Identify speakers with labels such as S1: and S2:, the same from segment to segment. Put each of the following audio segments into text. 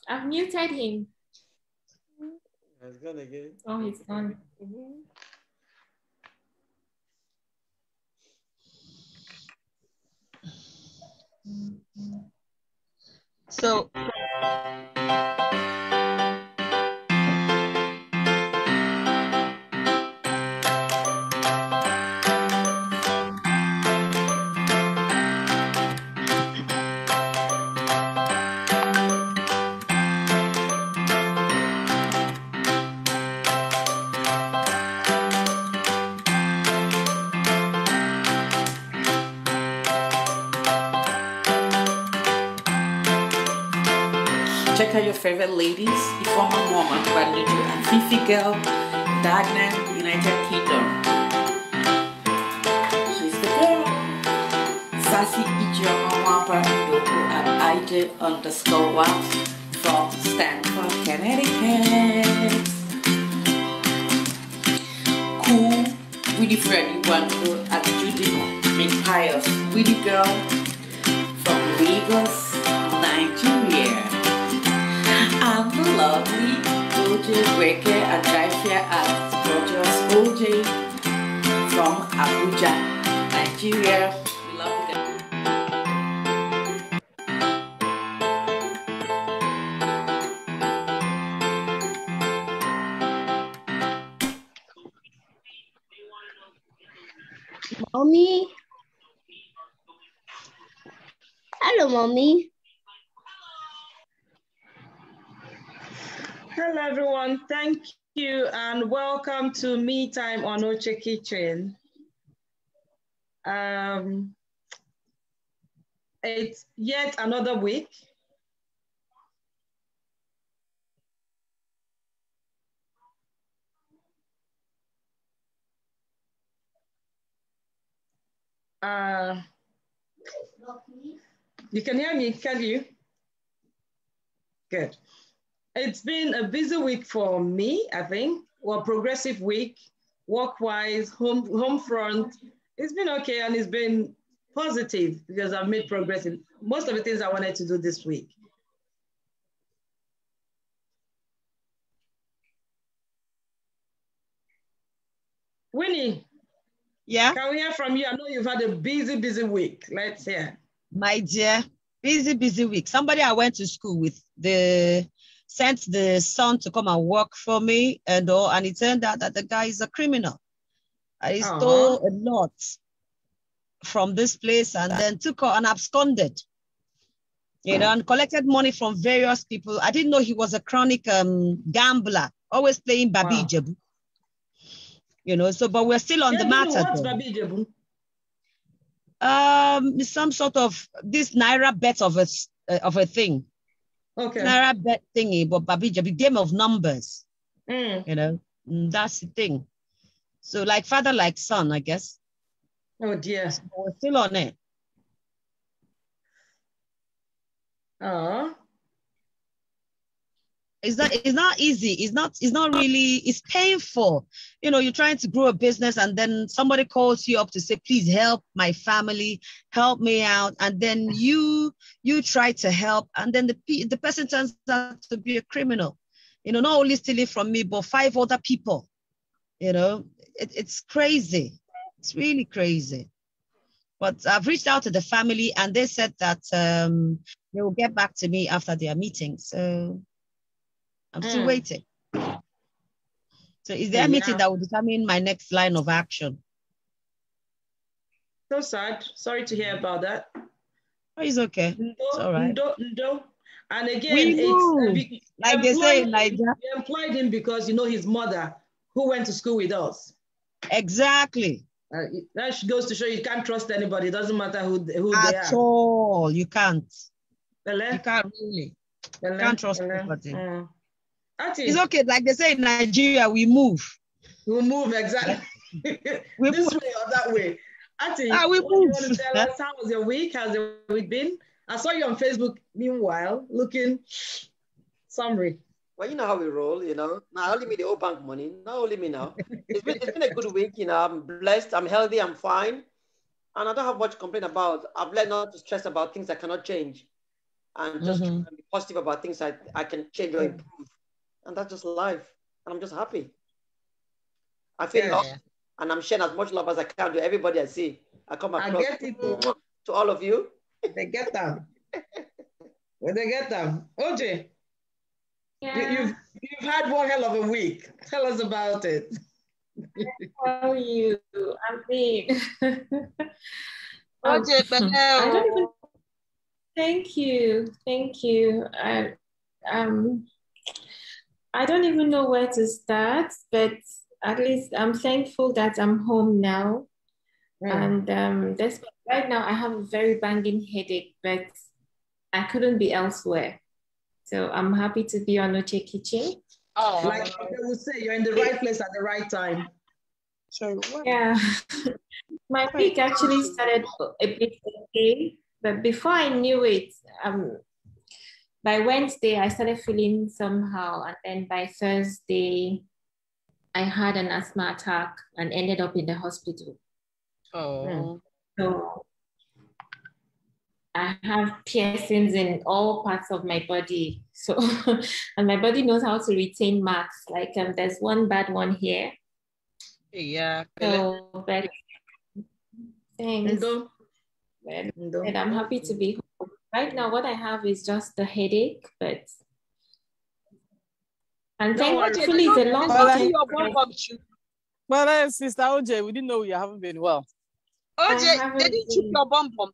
S1: I've muted him.
S2: It's gone again.
S1: Oh, he's gone.
S3: So
S4: check out your favorite ladies, the former woman, Banduju and Fifi Girl, Dagnan, United Kingdom. She's the girl. Sassy Ichioma Wampa Ndoku and IJ_1 from Stanford, Connecticut. Cool, Willy Freddy Wando and Judy McPius, Willy Girl from Lagos, Nigeria. And the lovely Oche Weke and Jaifia and gorgeous Oche from Abuja, Nigeria. We love you guys.
S5: Mommy. Hello, Mommy.
S6: Hello, everyone. Thank you and welcome to Me Time on Oche Kitchen. It's yet another week. You can hear me, can you? Good. It's been a busy week for me, I think. Well, progressive week, work-wise, home front. It's been okay and it's been positive because I've made progress in most of the things I wanted to do this week. Winnie.
S3: Yeah.
S6: Can we hear from you? I know you've had a busy week. Let's hear.
S3: My dear, busy week. Somebody I went to school with, sent the son to come and work for me and all, and it turned out that the guy is a criminal. He stole a lot from this place and then took and absconded, you know, and collected money from various people. I didn't know he was a chronic gambler, always playing Babi Jebu. You know, so, but we're still on the matter.
S6: What's Babi Jebu?
S3: Some sort of this Naira bet of a thing.
S6: Okay.
S3: Naira bet thingy, but Babi Jebu, game of numbers. You know, that's the thing. So like father, like son, I guess.
S6: Oh dear.
S3: So we're still on it. It's not easy. It's not really, it's painful. You know, you're trying to grow a business and then somebody calls you up to say, please help my family, help me out. And then you try to help. And then the person turns out to be a criminal. You know, not only stealing from me, but 5 other people. You know, it's crazy. It's really crazy. But I've reached out to the family and they said that they will get back to me after their meeting. So I'm still waiting. So is there a meeting that will determine my next line of action?
S6: So sad. Sorry to hear about that.
S3: Oh, it's okay. It's all right.
S6: No. And again,
S3: like they say in Nigeria.
S6: We employed him because you know his mother who went to school with us.
S3: Exactly.
S6: That goes to show you can't trust anybody. It doesn't matter who they are.
S3: At all. You can't. You can't really. You can't trust anybody. It's okay. Like they say in Nigeria, we move.
S6: We move, exactly.
S3: We
S6: this
S3: move.
S6: way or that way. Ati,
S3: we move.
S6: You want to tell us how was your week? How's your week been? I saw you on Facebook, meanwhile, looking summary.
S2: Well, you know how we roll, you know. Now only me the old bank money. Not only me now. It's been a good week, you know. I'm blessed, I'm healthy, I'm fine. And I don't have much to complain about. I've learned not to stress about things I cannot change. And just try and be positive about things I can change or improve. And that's just life. And I'm just happy. I feel love, and I'm sharing as much love as I can to everybody I see. I come across to all of you.
S6: They get them. When they get them. Oche,
S1: Yeah.
S6: you've had one hell of a week. Tell us about it.
S1: How are you? I'm being.
S3: Oche,
S1: I don't even. Thank you. Thank you. I don't even know where to start, but at least I'm thankful that I'm home now. And right now I have a very banging headache, but I couldn't be elsewhere. So I'm happy to be on Oche Kitchen.
S6: Oh, like they would say, you're in the right place at the right time.
S3: Sorry,
S1: yeah. My week actually started a bit okay, but before I knew it, by Wednesday, I started feeling somehow. And then by Thursday, I had an asthma attack and ended up in the hospital.
S3: Oh.
S1: So I have piercings in all parts of my body. So, and my body knows how to retain marks. Like there's one bad one here.
S3: Yeah.
S1: So, but thanks. But I'm happy to be home. Right now, what I have is just the headache, but and thankfully it's a long weekend.
S7: Well, Sister Oche, we didn't know you haven't been well.
S3: Oche, they didn't check your bum bum.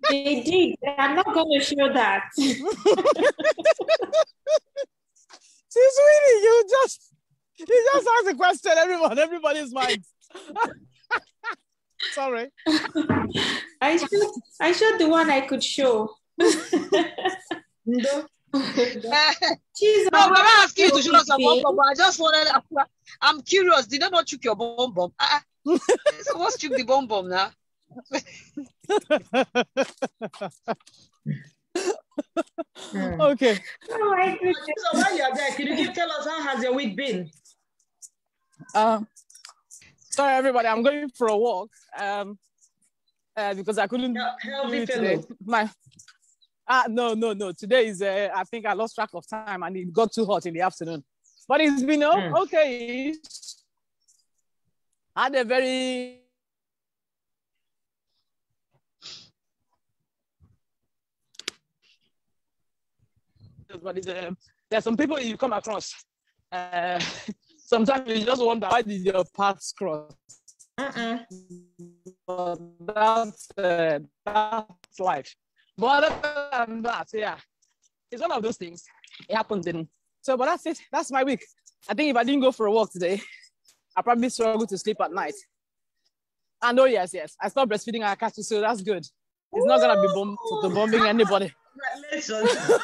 S1: They did. I'm not going to show that.
S7: See, sweetie, you just asked a question. Everybody's mind. Sorry.
S1: I showed the one I could show.
S3: No. No, we're not asking you to show us your bum bum, but I just wanted. I'm curious. Did they not check your bum bum? So what's check the bum bum now?
S7: Okay.
S1: Oh,
S6: so while you're there, can you tell us how has your week been?
S7: Sorry, everybody. I'm going for a walk. Because I couldn't.
S6: Healthy fellow.
S7: No. Today is. I think I lost track of time, and it got too hot in the afternoon. But it's been okay. I had a very. But there's some people you come across. Sometimes you just wonder, why did your paths cross? But that's life. But other than that, yeah, it's one of those things. It happens. So, but that's it. That's my week. I think if I didn't go for a walk today, I probably struggle to sleep at night. And yes, I stopped breastfeeding Akachi, so that's good. It's not gonna be bombing anybody.
S6: Congratulations.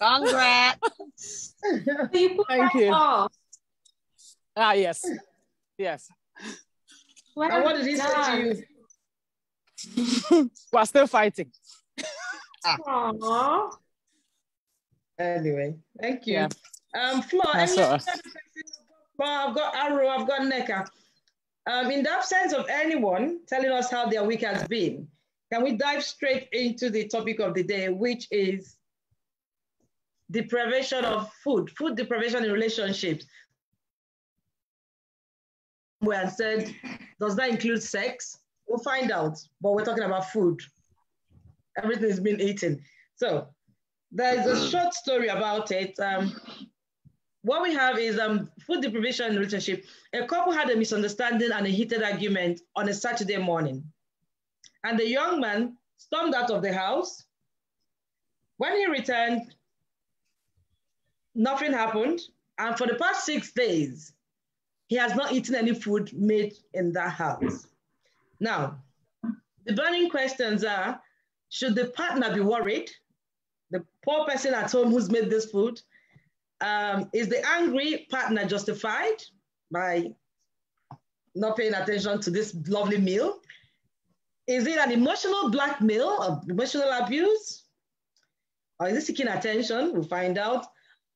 S3: Congrats.
S7: Thank you. Yes.
S6: Well, and what did he say to you?
S7: We're still fighting.
S1: Aww.
S6: Anyway, thank you.
S7: Yeah.
S6: Flo, I've got Arrow, I've got Neka. In the absence of anyone telling us how their week has been, can we dive straight into the topic of the day, which is deprivation of food deprivation in relationships? Where said, does that include sex? We'll find out, but we're talking about food. Everything's been eaten. So there's a short story about it. What we have is food deprivation in a relationship. A couple had a misunderstanding and a heated argument on a Saturday morning. And the young man stormed out of the house. When he returned, nothing happened. And for the past 6 days, he has not eaten any food made in that house. Now, the burning questions are, should the partner be worried? The poor person at home who's made this food? Is the angry partner justified by not paying attention to this lovely meal? Is it an emotional blackmail or emotional abuse? Or is it seeking attention? We'll find out.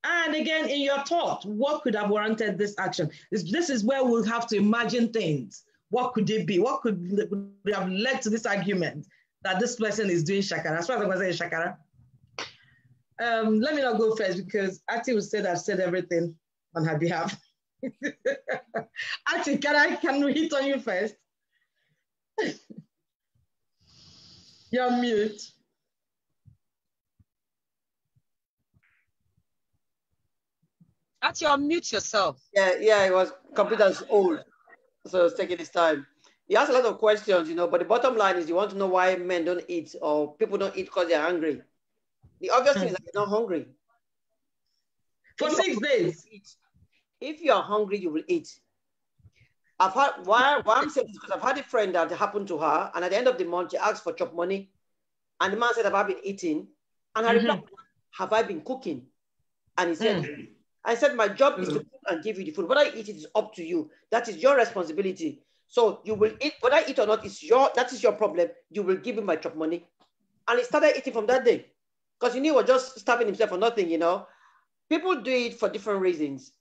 S6: And again, in your thought, what could have warranted this action? This is where we'll have to imagine things. What could it be? What could have led to this argument that this person is doing shakara? As far as I'm going to say shakara. Let me not go first because Ati will say that I've said everything on her behalf. Ati, can we hit on you first? You're mute.
S3: Ati, unmute yourself.
S2: Yeah, it was computer's old, so it's taking its time. He asked a lot of questions, you know, but the bottom line is you want to know why men don't eat or people don't eat because they're hungry. The obvious thing is that you're not hungry.
S6: For 6 days.
S2: If you're hungry, you will eat. I've had, why I'm saying this, because I've had a friend that happened to her, and at the end of the month, she asked for chop money, and the man said, have I been eating? And I replied, have I been cooking? And he said, I said, my job is to cook and give you the food. Whether I eat it is up to you. That is your responsibility. So you will eat, whether I eat or not, that is your problem. You will give him my chop money. And he started eating from that day. Because he knew he was just starving himself for nothing, you know. People do it for different reasons.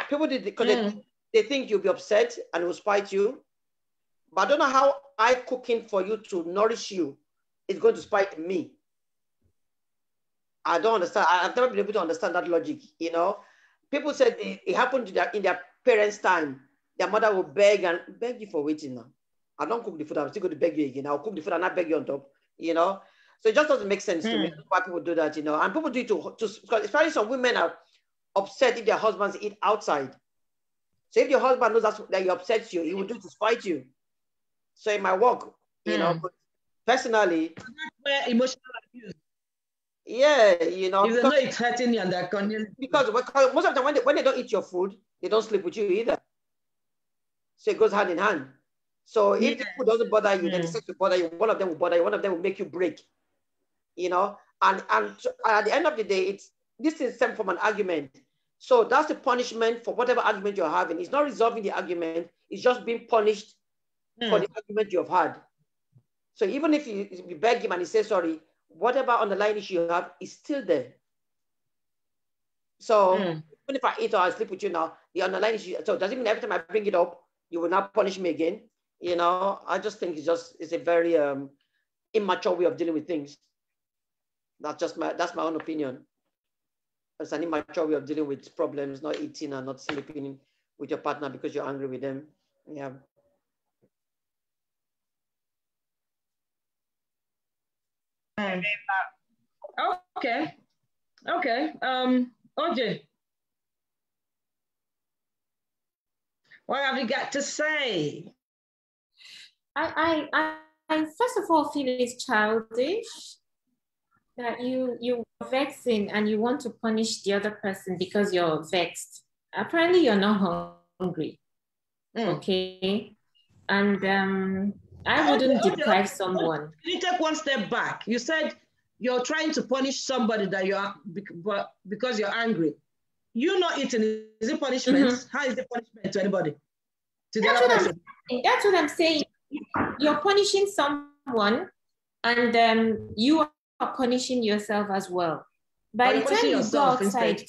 S2: People do it because they think you'll be upset and will spite you. But I don't know how I cooking for you to nourish you is going to spite me. I don't understand. I've never been able to understand that logic, you know. People said it happened to in their parents' time. Their mother will beg you for waiting now. I don't cook the food. I'm still going to beg you again. I'll cook the food and I beg you on top, you know. So it just doesn't make sense to me why people do that, you know. And people do it because especially some women are upset if their husbands eat outside. So if your husband knows that he upsets you, he will do it to spite you. So it might work, you know. But personally,
S6: that's where emotional abuse.
S2: Yeah, you know.
S6: Even though it's hurting you and they're
S2: because most of the time when they don't eat your food, they don't sleep with you either. So it goes hand in hand. So if the food doesn't bother you, then the sex will bother you. One of them will bother you. One of them will make you break. You know, and at the end of the day, this is same from an argument. So that's the punishment for whatever argument you're having. It's not resolving the argument. It's just being punished for the argument you've had. So even if you beg him and he says sorry, whatever underlying issue you have is still there. So even if I eat or I sleep with you now, the underlying issue, so does it mean every time I bring it up, you will not punish me again? You know, I just think it's a very immature way of dealing with things. That's my own opinion. It's an immature way of dealing with problems, not eating and not sleeping with your partner because you're angry with them. Yeah.
S6: Okay. Oche, what have you got to say?
S1: I first of all feel it's childish that you're vexing and you want to punish the other person because you're vexed. Apparently you're not hungry. Okay. And I wouldn't deprive someone.
S6: You take one step back. You said you're trying to punish somebody that you are because you're angry. You not eating, is it punishment? How is it punishment to anybody? To the other person?
S1: That's what I'm saying. You're punishing someone and you are punishing yourself as well. By the time you go outside,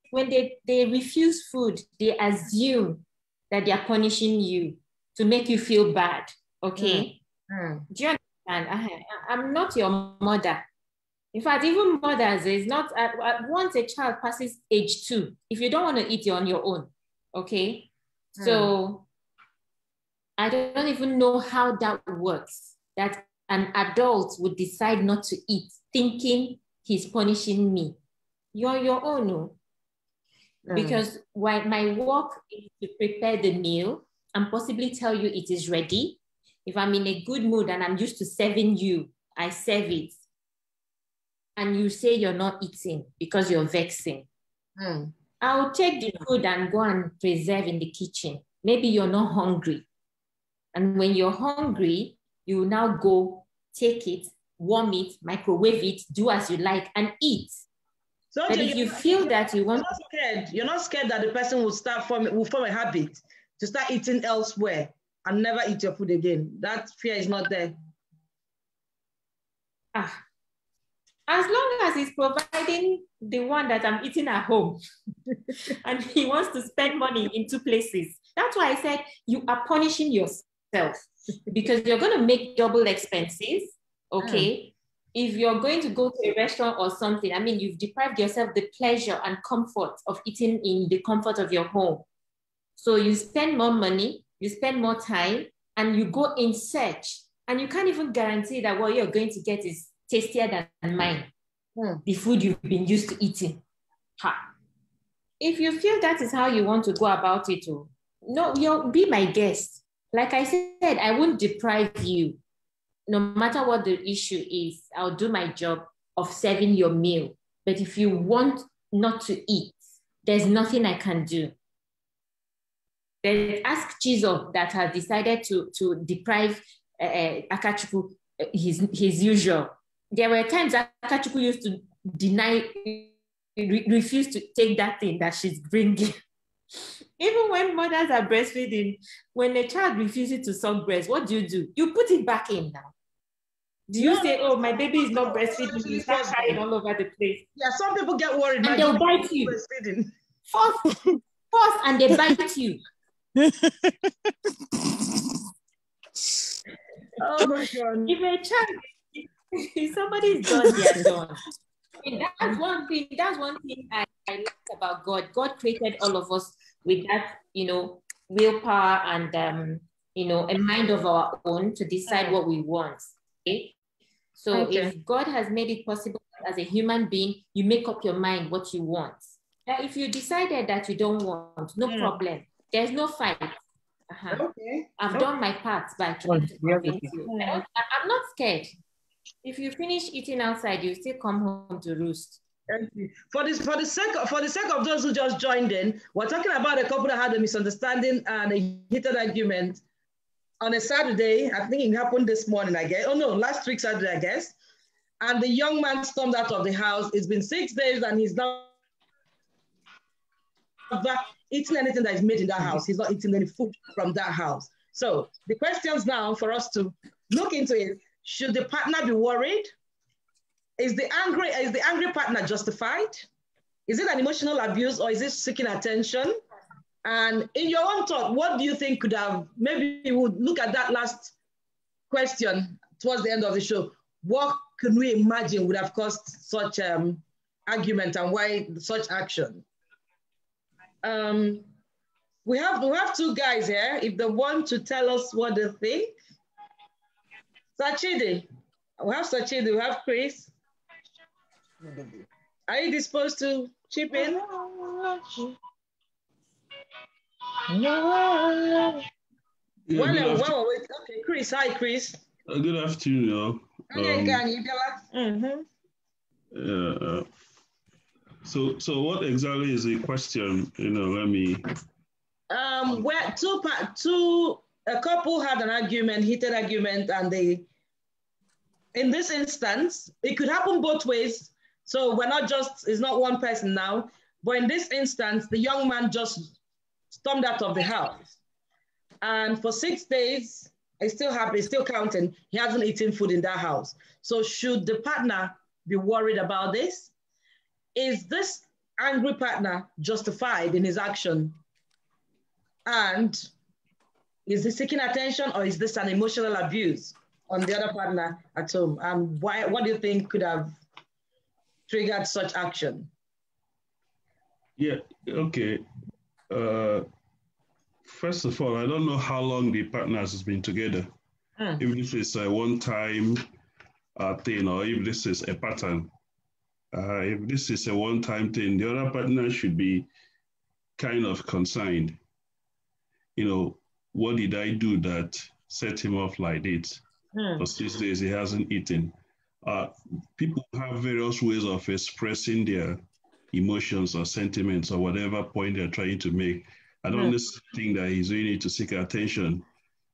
S1: when they refuse food, they assume that they are punishing you to make you feel bad. Okay? Do you understand? I'm not your mother. In fact, even mothers, is not once a child passes age 2, if you don't want to eat, you're on your own. Okay? So I don't even know how that works, that an adult would decide not to eat, thinking he's punishing me. You're on your own, no? Because while my work is to prepare the meal and possibly tell you it is ready, if I'm in a good mood and I'm used to serving you, I serve it. And you say you're not eating because you're vexing. I'll take the food and go and preserve in the kitchen. Maybe you're not hungry. And when you're hungry, you will now go take it, warm it, microwave it, do as you like, and eat. So but if you feel that you want...
S6: You're not scared that the person will form a habit to start eating elsewhere and never eat your food again. That fear is not there.
S1: As long as he's providing the one that I'm eating at home and he wants to spend money in two places. That's why I said you are punishing yourself because you're going to make double expenses, okay? If you're going to go to a restaurant or something, I mean, you've deprived yourself the pleasure and comfort of eating in the comfort of your home. So you spend more money, you spend more time, and you go in search, and you can't even guarantee that what you're going to get is tastier than mine, the food you've been used to eating. If you feel that is how you want to go about it, no, you'll be my guest. Like I said, I won't deprive you. No matter what the issue is, I'll do my job of serving your meal. But if you want not to eat, there's nothing I can do. Then ask Chizo that has decided to deprive Akachukwu his usual. There were times Akachukwu used to refuse to take that thing that she's bringing. Even when mothers are breastfeeding, when a child refuses to suck breast, what do? You put it back in now. Do you say, oh, my baby is not breastfeeding, you start crying all over the place?
S6: Yeah, some people get worried.
S1: And they'll bite you. First, and they bite you.
S6: Oh my God.
S1: If a child, if somebody's done, they're done. And that's one thing I like about God. God created all of us with that, willpower and, a mind of our own to decide what we want. Okay? So if God has made it possible as a human being, you make up your mind what you want. Now, if you decided that you don't want, no problem. There's no fight. I've done my part by trying to convince you. I'm not scared. If you finish eating outside, you still come home to roost.
S6: Thank you. For the sake of those who just joined in, we're talking about a couple that had a misunderstanding and a heated argument on a Saturday. I think it happened this morning, I guess. Oh no, last week Saturday, I guess. And the young man stormed out of the house. It's been 6 days and he's not eating anything that is made in that house. He's not eating any food from that house. So the questions now for us to look into is, should the partner be worried? Is the angry partner justified? Is it an emotional abuse or is it seeking attention? And in your own thought, what do you think could have, maybe we would look at that last question towards the end of the show. What can we imagine would have caused such argument and why such action? We have two guys here. If they want to tell us what they think. Sachide, we have Sachide, we have Chris. Are you disposed to chip in? Okay, Chris. Hi, Chris.
S8: Good afternoon. So what exactly is the question? Let me.
S6: Where a couple had an argument, heated argument, and in this instance, it could happen both ways. So it's not one person now, but in this instance, the young man just stormed out of the house. And for 6 days, it's still counting. He hasn't eaten food in that house. So should the partner be worried about this? Is this angry partner justified in his action? And is he seeking attention or is this an emotional abuse on the other partner at home? And what do you think could have triggered such action?
S8: Yeah, okay. First of all, I don't know how long the partners has been together. If this is a one-time thing or if this is a pattern. If this is a one-time thing, the other partner should be kind of concerned. What did I do that set him off like this? For 6 days, he hasn't eaten. People have various ways of expressing their emotions or sentiments or whatever point they're trying to make. I don't necessarily think that he's doing it to seek attention.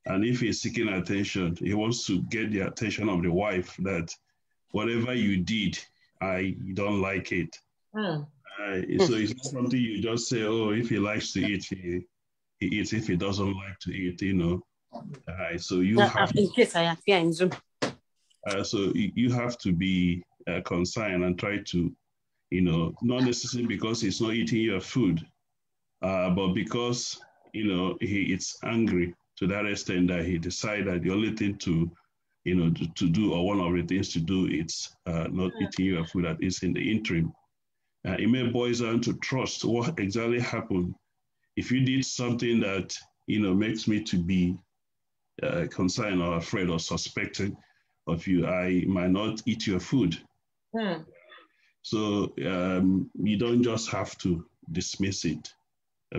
S8: And if he's seeking attention, he wants to get the attention of the wife that whatever you did, I don't like it. So it's not something you just say, oh, if he likes to eat, he eats. If he doesn't like to eat, So you have...
S9: In case I appear in Zoom.
S8: So you have to be concerned and try to, not necessarily because he's not eating your food, but because, it's angry to that extent that he decided the only thing to do, or one of the things to do, is not eating your food, at least in the interim. It may boil down to trust. What exactly happened? If you did something that, makes me to be concerned or afraid or suspected of you, I might not eat your food. So you don't just have to dismiss it,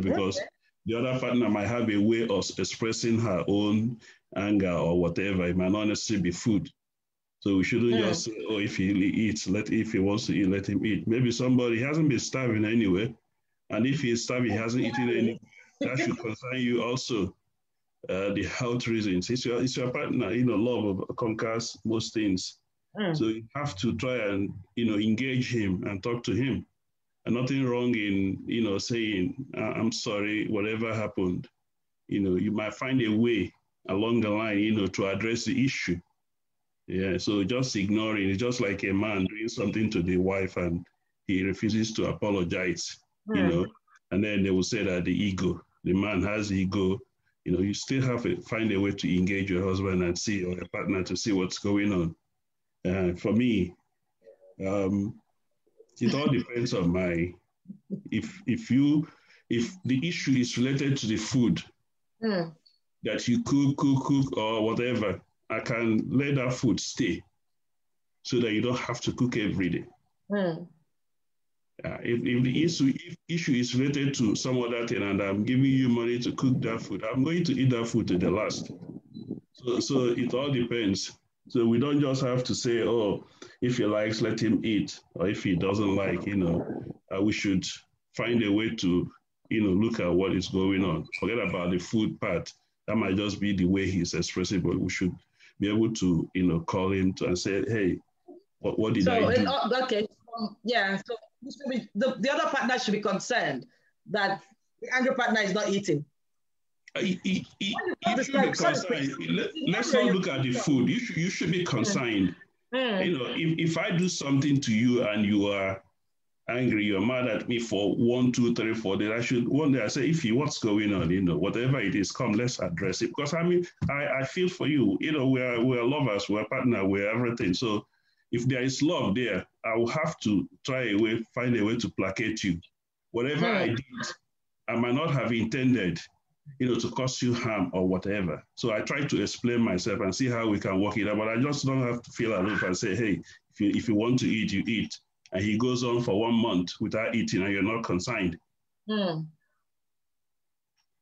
S8: because the other partner might have a way of expressing her own anger or whatever. It might not necessarily be food. So we shouldn't just say, oh, if he eats, if he wants to eat, let him eat. Maybe somebody hasn't been starving anyway. And if he's starving, he hasn't eaten any, that should concern you also. The health reasons. It's your partner, love conquers most things. So you have to try and, engage him and talk to him. And nothing wrong in, saying, I'm sorry, whatever happened. You might find a way along the line, to address the issue. Yeah, so just ignoring, it's just like a man doing something to the wife and he refuses to apologize, and then they will say that the man has ego. You still have to find a way to engage your husband and see, or your partner, to see what's going on. For me, it all depends on if the issue is related to the food that you cook or whatever, I can let that food stay so that you don't have to cook every day. If the issue is related to some other thing and I'm giving you money to cook that food, I'm going to eat that food to the last. So it all depends. So we don't just have to say, oh, if he likes, let him eat. Or if he doesn't like, we should find a way to, look at what is going on. Forget about the food part. That might just be the way he's expressing, but we should be able to, call him and say, hey, what did I do?
S6: Okay, yeah. So the other partner should be concerned that the angry partner is not eating.
S8: You should be concerned. Let's not look at the food. You should be concerned. If I do something to you and you are angry, you're mad at me for 1, 2, 3, 4 days, I should one day I say, what's going on? Whatever it is, come, let's address it. Because I feel for you. We're lovers, we're partners, we're everything. So if there is love there, I will have to find a way to placate you. Whatever I did, I might not have intended, to cause you harm or whatever. So I try to explain myself and see how we can work it out. But I just don't have to feel aloof and say, hey, if you want to eat, you eat. And he goes on for 1 month without eating and you're not consigned.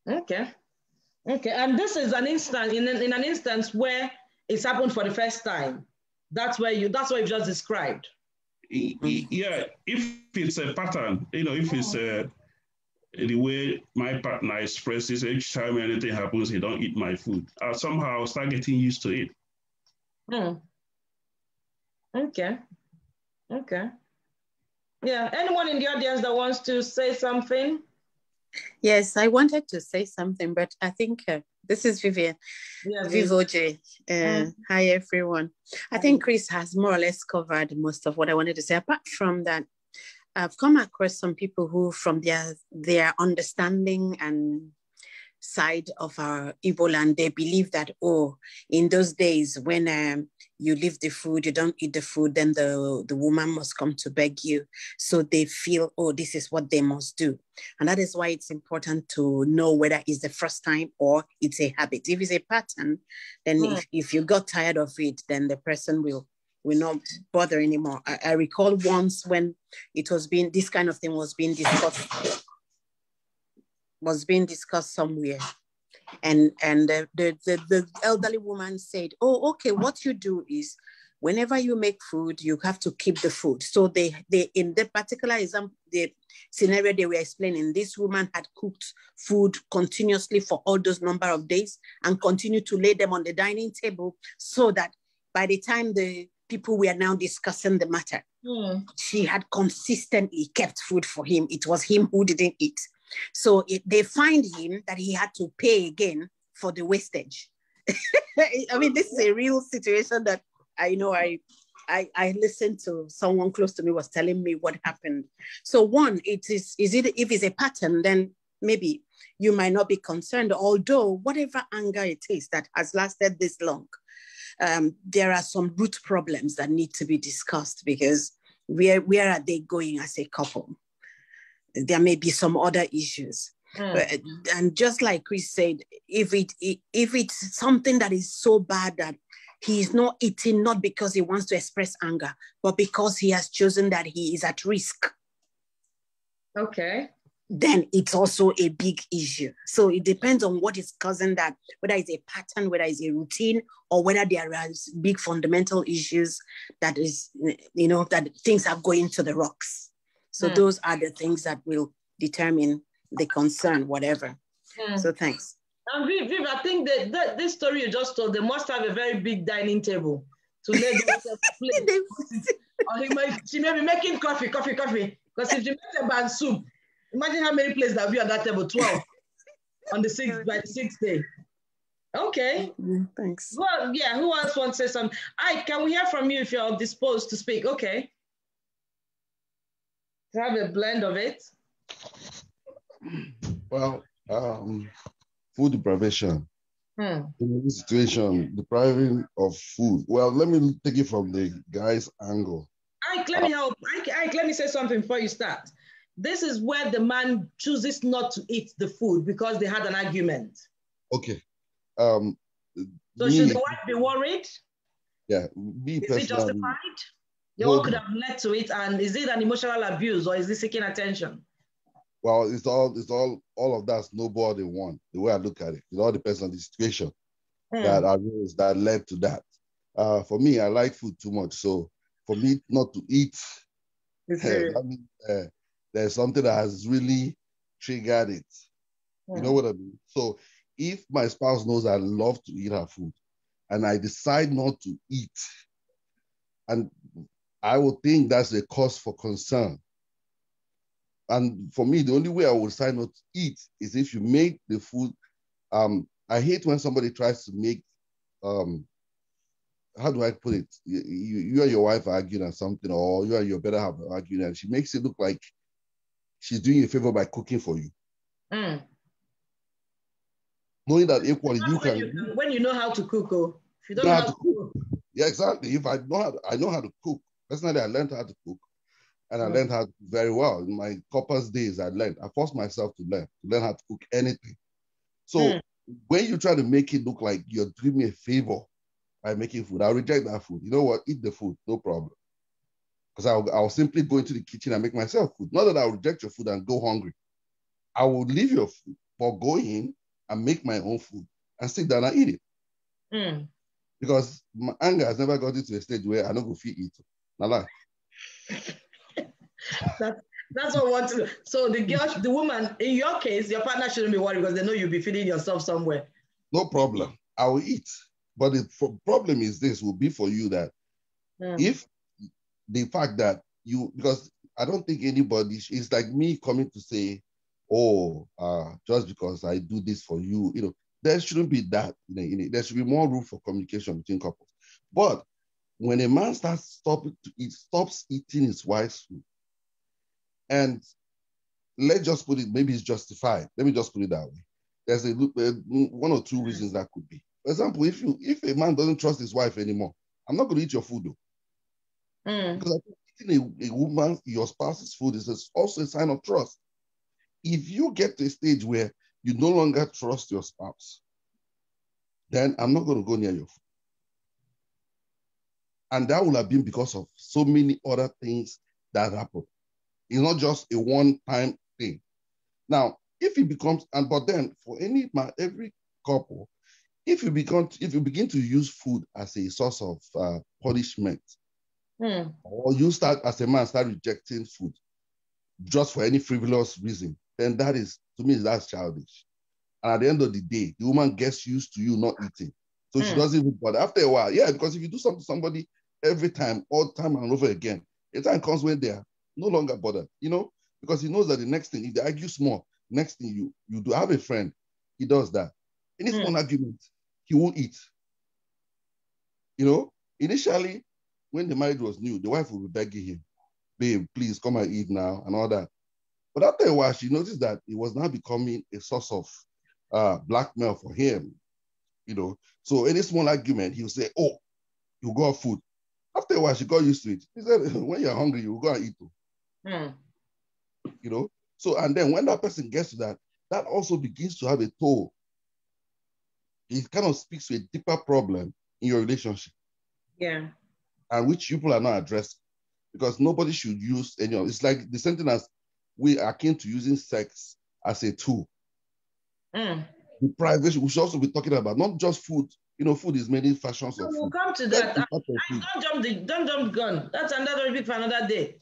S6: Okay. And this is an instance, in an instance where it's happened for the first time. That's what you've just described.
S8: Yeah, if it's a pattern, if it's the way my partner expresses, each time anything happens, he don't eat my food, I'll somehow start getting used to it.
S6: Okay. Yeah, anyone in the audience that wants to say something?
S9: Yes, I wanted to say something, but I think this is Vivian.
S6: Yeah,
S9: Oche. Hi, everyone. I think Chris has more or less covered most of what I wanted to say. Apart from that, I've come across some people who, from their understanding and side of our Igbo land, they believe that, in those days when you leave the food, you don't eat the food, then the woman must come to beg you. So they feel, this is what they must do. And that is why it's important to know whether it's the first time or it's a habit. If it's a pattern, then if you got tired of it, then the person will not bother anymore. I recall once when this kind of thing was being discussed somewhere, and the elderly woman said, okay, what you do is whenever you make food, you have to keep the food. So they in the particular example, the scenario they were explaining, this woman had cooked food continuously for all those number of days and continued to lay them on the dining table, so that by the time the people were now discussing the matter, she had consistently kept food for him. It was him who didn't eat. So they find him that he had to pay again for the wastage. I mean, this is a real situation that I know I listened to someone close to me was telling me what happened. So one, it is it if it's a pattern, then maybe you might not be concerned, although whatever anger it is that has lasted this long, there are some root problems that need to be discussed, because where are they going as a couple? There may be some other issues. And just like Chris said, if it's something that is so bad that he's not eating, not because he wants to express anger, but because he has chosen that he is at risk.
S6: Okay.
S9: Then it's also a big issue. So it depends on what is causing that, whether it's a pattern, whether it's a routine, or whether there are big fundamental issues that is, that things are going to the rocks. So those are the things that will determine the concern, whatever. So thanks.
S6: And Viv, I think that this story you just told, they must have a very big dining table to let themselves play. Or she may be making coffee. Because if she makes a bad soup, imagine how many plates that will be on that table, 12 by the sixth day. Okay.
S9: Thanks.
S6: Well, yeah, who else wants to say something? Can we hear from you if you're disposed to speak? Okay. To have a blend of it.
S10: Well, food deprivation. In this situation, depriving of food. Well, let me take it from the guy's angle.
S6: Let me help. Let me say something before you start. This is where the man chooses not to eat the food because they had an argument.
S10: Okay.
S6: So should the wife be worried?
S10: Yeah.
S6: Is it justified? What could have led to it, and is it an emotional abuse, or is it seeking attention?
S10: Well, it's all of that snowball in one. The way I look at it, it all depends on the situation that led to that. For me, I like food too much, so for me not to eat, that means there's something that has really triggered it. You know what I mean? So if my spouse knows I love to eat her food, and I decide not to eat, and I would think that's a cause for concern. And for me, the only way I would decide not to eat is if you make the food. I hate when somebody tries to make, how do I put it? You and your wife are arguing on something, or you and your better half are arguing, and she makes it look like she's doing you a favor by cooking for you. Knowing that equally you can.
S6: When you know how to cook, if you don't
S10: know how to cook. Yeah, exactly. If I know how to cook. Personally, I learned how to cook. And I learned how to cook very well. In my corpus days, I forced myself to learn how to cook anything. So when you try to make it look like you're doing me a favor by making food, I'll reject that food. You know what? Eat the food, no problem. Because I'll simply go into the kitchen and make myself food. Not that I'll reject your food and go hungry. I will leave your food, but go in and make my own food and sit down and eat it. Because my anger has never gotten to a stage where I don't go feel it. Not like.
S6: That's what I want to. So the woman, in your case, your partner shouldn't be worried because they know you'll be feeding yourself somewhere.
S10: No problem. I will eat. But the problem is this will be for you that if the fact that because I don't think anybody, it's like me coming to say, just because I do this for you, there shouldn't be that. There should be more room for communication between couples. But when a man stops eating his wife's food, and let's just put it, maybe it's justified. Let me just put it that way. There's one or two reasons that could be. For example, if a man doesn't trust his wife anymore, I'm not going to eat your food though. Because I think eating a woman, your spouse's food is also a sign of trust. If you get to a stage where you no longer trust your spouse, then I'm not going to go near your food. And that will have been because of so many other things that happen. It's not just a one-time thing. Now, if it becomes, but then for every couple, if you begin to use food as a source of punishment, or you as a man start rejecting food just for any frivolous reason, then that is, to me, that's childish. And at the end of the day, the woman gets used to you not eating. So she doesn't even bother. After a while, because if you do something to somebody every time, all the time and over again, a time comes when they are no longer bothered, because he knows that the next thing, if they argue small, next thing you do have a friend, he does that. Any small argument, he won't eat. initially, when the marriage was new, the wife would be begging him, babe, please come and eat now and all that. But after a while, she noticed that it was now becoming a source of blackmail for him, you know. So any small argument, he'll say, oh, you got food. After a while, she got used to it. He said, when you're hungry, you go and eat. You know? So, and then when that person gets to that, that also begins to have a toll. It kind of speaks to a deeper problem in your relationship.
S6: Yeah.
S10: And which people are not addressing. Because nobody should use any of it. It's like the same thing as we are akin to using sex as a tool. The privation, we should also be talking about not just food. You know, food is many fashions of food.
S6: We'll come to that. Don't jump the gun. That's another topic for another day.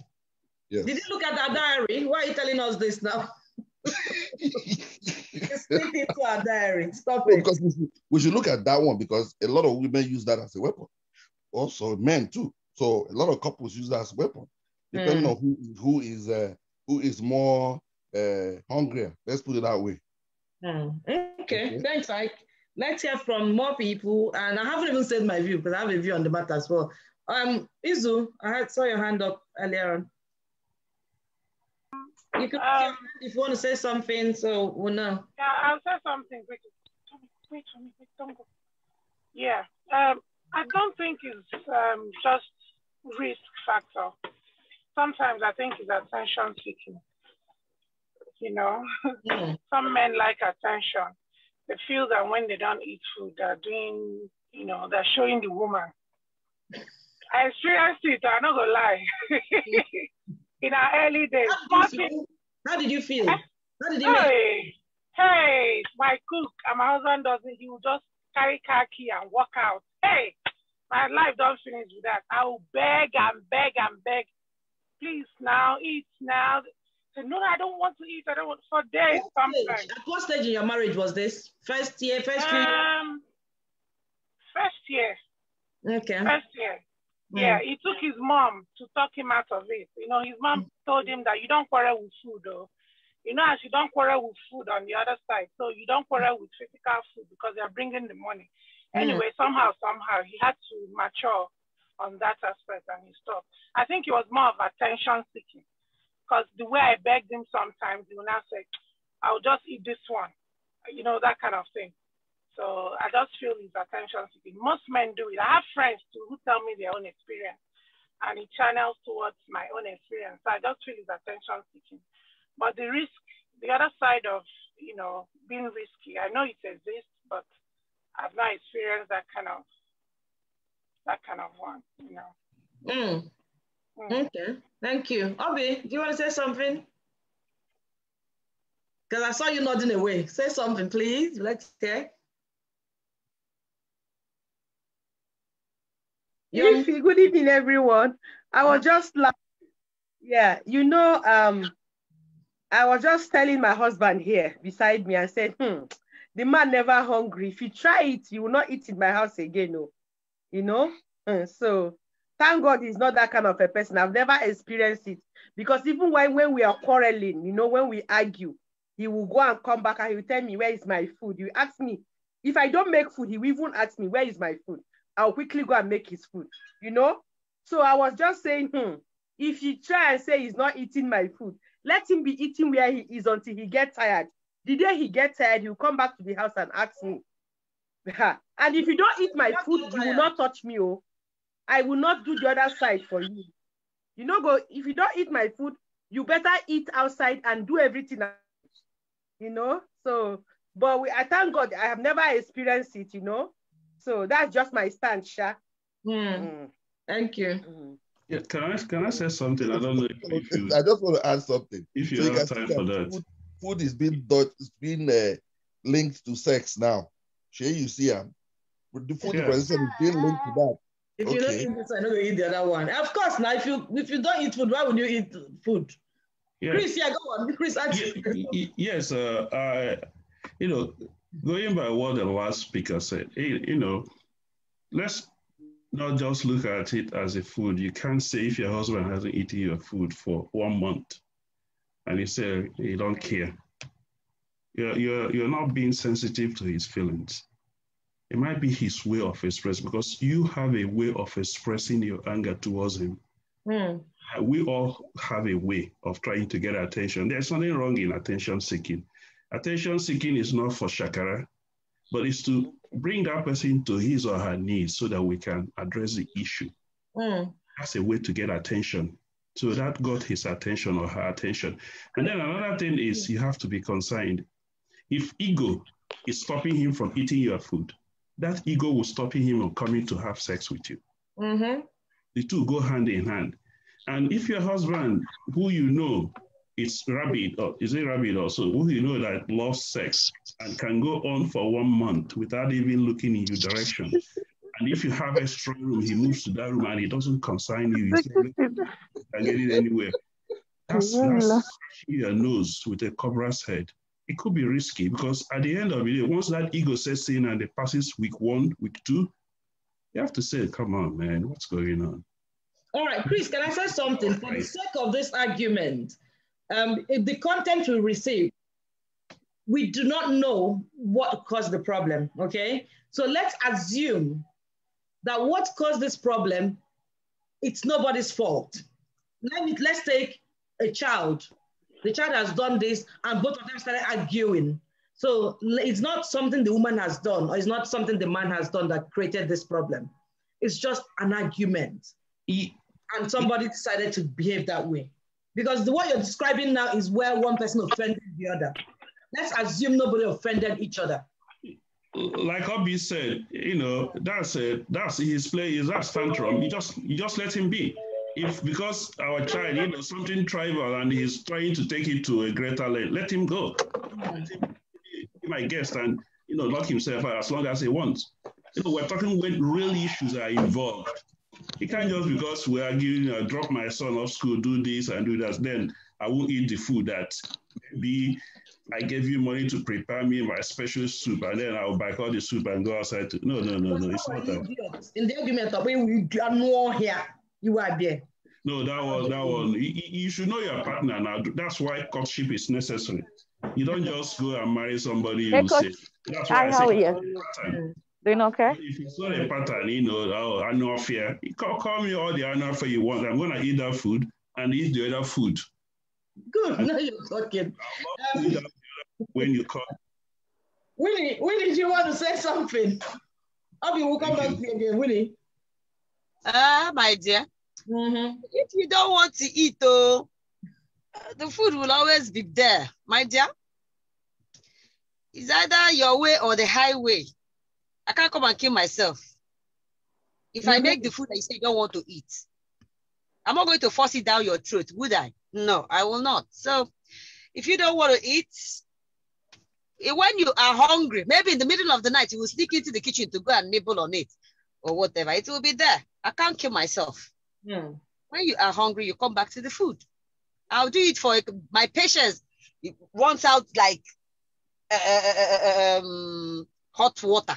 S10: Yes.
S6: Did you look at our diary? Why are you telling us this now? Stick into our diary. Stop it.
S10: Because we should look at that one because a lot of women use that as a weapon. Also, men too. So a lot of couples use that as a weapon, depending on who is more hungrier. Let's put it that way.
S6: Okay. Thanks, Ike. Let's hear from more people. And I haven't even said my view because I have a view on the matter as well. Izu, I saw your hand up earlier on. You can if you want to say something, so we'll know.
S11: Yeah, I'll say something. Wait, don't go. Yeah, I don't think it's just risk factor. Sometimes I think it's attention seeking. You know, some men like attention. They feel that when they don't eat food, they're doing, you know, they're showing the woman. I experienced it, I'm not gonna lie. In our early days.
S6: How did you feel? How did you
S11: Hey, my cook and my husband doesn't, he will just carry car key and walk out. Hey, my life don't finish with that. I will beg and beg and beg. Please now, eat now. So, no, I don't want to eat. I don't want for days sometimes.
S6: At what stage in your marriage was this? First year, first year?
S11: First year.
S6: Okay.
S11: First year. Yeah, it took his mom to talk him out of it. You know, his mom told him that you don't quarrel with food, though. You know, as you don't quarrel with food on the other side, so you don't quarrel with physical food because they're bringing the money. Anyway, somehow, he had to mature on that aspect and he stopped. I think it was more of attention seeking because the way I begged him sometimes, he would now say, I'll just eat this one, you know, that kind of thing. So I just feel it's attention seeking. Most men do it. I have friends too who tell me their own experience and it channels towards my own experience. So I just feel it's attention seeking. But the risk, the other side of, you know, being risky, I know it exists, but I've not experienced that kind of one, you know.
S6: Okay, thank you. Obi, do you want to say something? Because I saw you nodding away. Say something, please. Let's hear.
S12: Good evening, everyone. I was just like, you know, I was just telling my husband here beside me and said, the man never hungry. If you try it, you will not eat in my house again, no. You know? So thank God he's not that kind of a person. I've never experienced it. Because even when we are quarreling, you know, when we argue, he will go and come back and he will tell me, where is my food? He will ask me, if I don't make food, he will even ask me, where is my food? I'll quickly go and make his food, you know? So I was just saying, if you try and say he's not eating my food, let him be eating where he is until he gets tired. The day he gets tired, he'll come back to the house and ask me. And if you don't eat my food, you will not touch me. Oh, I will not do the other side for you. You know, if you don't eat my food, you better eat outside and do everything. You know, so, but I thank God I have never experienced it, you know. So that's just my stance, Sha.
S6: Thank you.
S8: Yeah, can I say something? I don't know if you.
S10: I just want to add something.
S8: If you have time for that.
S10: Food is being linked to sex now. Sure, you see, the food presentation is being linked to that.
S6: If you don't eat this, I know you eat the other one. Of course, now if you don't eat food, why would you eat food? Yeah. Chris, go on. Chris,
S8: yes, you know, going by what the last speaker said, you know, let's not just look at it as a food. You can't say if your husband hasn't eaten your food for 1 month and you say you don't care. You're not being sensitive to his feelings. It might be his way of expressing, because you have a way of expressing your anger towards him. We all have a way of trying to get attention. There's nothing wrong in attention seeking. Attention seeking is not for shakara, but it's to bring that person to his or her needs so that we can address the issue. That's a way to get attention. So that got his attention or her attention. And then another thing is you have to be concerned. If ego is stopping him from eating your food, that ego will stop him from coming to have sex with you. The two go hand in hand. And if your husband, who you know is rabid, or is it rabid also, who you know that loves sex and can go on for 1 month without even looking in your direction, and if you have a strong room, he moves to that room and he doesn't consign you, he's not get it anywhere. That's scratching your nose with a cobra's head. It could be risky, because at the end of the day, once that ego sets in and it passes week 1, week 2, you have to say, come on, man, what's going on?
S6: All right, Chris, can I say something? For the sake of this argument, if the content we receive, we do not know what caused the problem, okay? So let's assume that what caused this problem, it's nobody's fault. Let's take a child. The child has done this and both of them started arguing. So it's not something the woman has done, or it's not something the man has done that created this problem. It's just an argument. And somebody decided to behave that way. Because what you're describing now is where one person offended the other. Let's assume nobody offended each other.
S8: Like Obi said, you know, that's his play, that's tantrum. You just let him be. If because our child, you know, something tribal and he's trying to take it to a greater level, let him go. Let him be my guest and, you know, lock himself out as long as he wants. You know, we're talking when real issues are involved. You can't just because we're arguing, drop my son off school, do this and do that, then I won't eat the food that maybe I gave you money to prepare me my special soup, and then I'll buy all the soup and go outside to. No, it's not that.
S6: In the argument of when we are more here, you are there.
S8: No, that one. You should know your partner now. That's why courtship is necessary. You don't just go and marry somebody you say. That's why I say pattern.
S13: Doing okay?
S8: If it's not a pattern, you know, I know fear. Call me all the annual fear you want. I'm going to eat that food and eat the other food.
S6: Good. Now you're talking.
S8: When you call.
S6: Winnie, did you want to say something? Abby, we'll come back to you again. Winnie.
S3: My dear. If you don't want to eat, the food will always be there, my dear. It's either your way or the highway. I can't come and kill myself. If I make the food that you say you don't want to eat, I'm not going to force it down your throat, would I? No, I will not. So if you don't want to eat, when you are hungry, maybe in the middle of the night, you will sneak into the kitchen to go and nibble on it or whatever. It will be there. I can't kill myself. When you are hungry, you come back to the food. I'll do it for my patients. It wants out like hot water.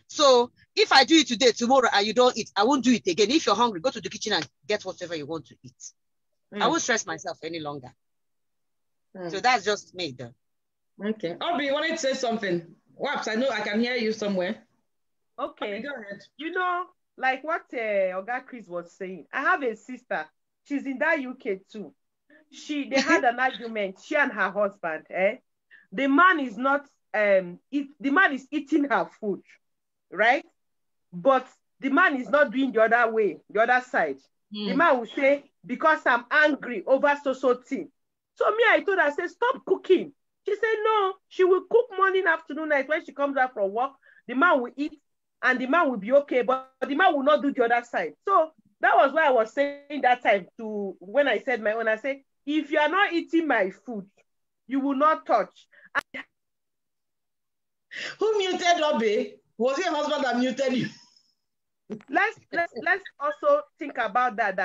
S3: So if I do it today, tomorrow, and you don't eat, I won't do it again. If you're hungry, go to the kitchen and get whatever you want to eat. I won't stress myself any longer. So that's just me, though.
S6: Okay. Aubrey, you wanted to say something? Waps, I know I can hear you somewhere.
S12: Okay.
S6: Aubrey, go ahead.
S12: You know, like what Oga Chris was saying, I have a sister. She's in that UK too. They had an argument, she and her husband. The man is not, the man is eating her food, right? But the man is not doing the other way, the other side. The man will say, because I'm angry over so thing. So me, I told her, I said, stop cooking. She said, no, she will cook morning, afternoon, night. When she comes back from work, the man will eat and the man will be okay, but the man will not do the other side. So that was why I was saying that time to, when I said my own, I said, if you are not eating my food, you will not touch.
S6: Who muted Obi? Was it your husband that muted you?
S12: Let's also think about that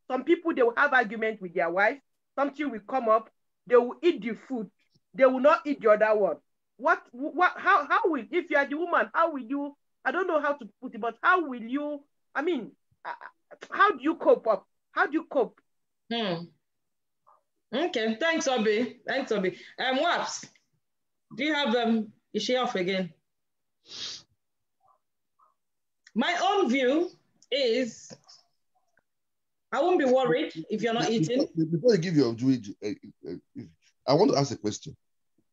S12: some people, they will have argument with their wife. Something will come up, they will eat the food. They will not eat the other one. How will, if you are the woman, how will you, I don't know how to put it, but how will you, I mean, how do you cope up? How do you cope?
S6: Okay, thanks, Obi. Thanks, Obi. Waps, do you have, is she off again? My own view is I won't be worried if you're not eating.
S10: Before you give your view, I want to ask a question.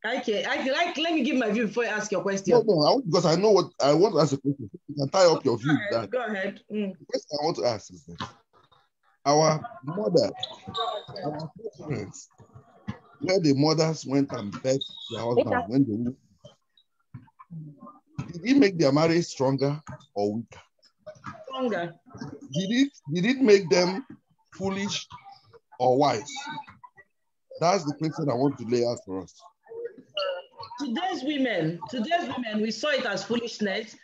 S6: Okay, let me give my view before you ask your question.
S10: No, because I know what I want to ask a question. You can tie up your view.
S6: Go ahead.
S10: The question I want to ask is that our mother, our parents, where the mothers went and begged their husband when they moved, did it make their marriage stronger or weaker?
S6: Stronger.
S10: Did it make them foolish or wise? That's the question I want to lay out for us.
S6: Today's women, we saw it as foolishness.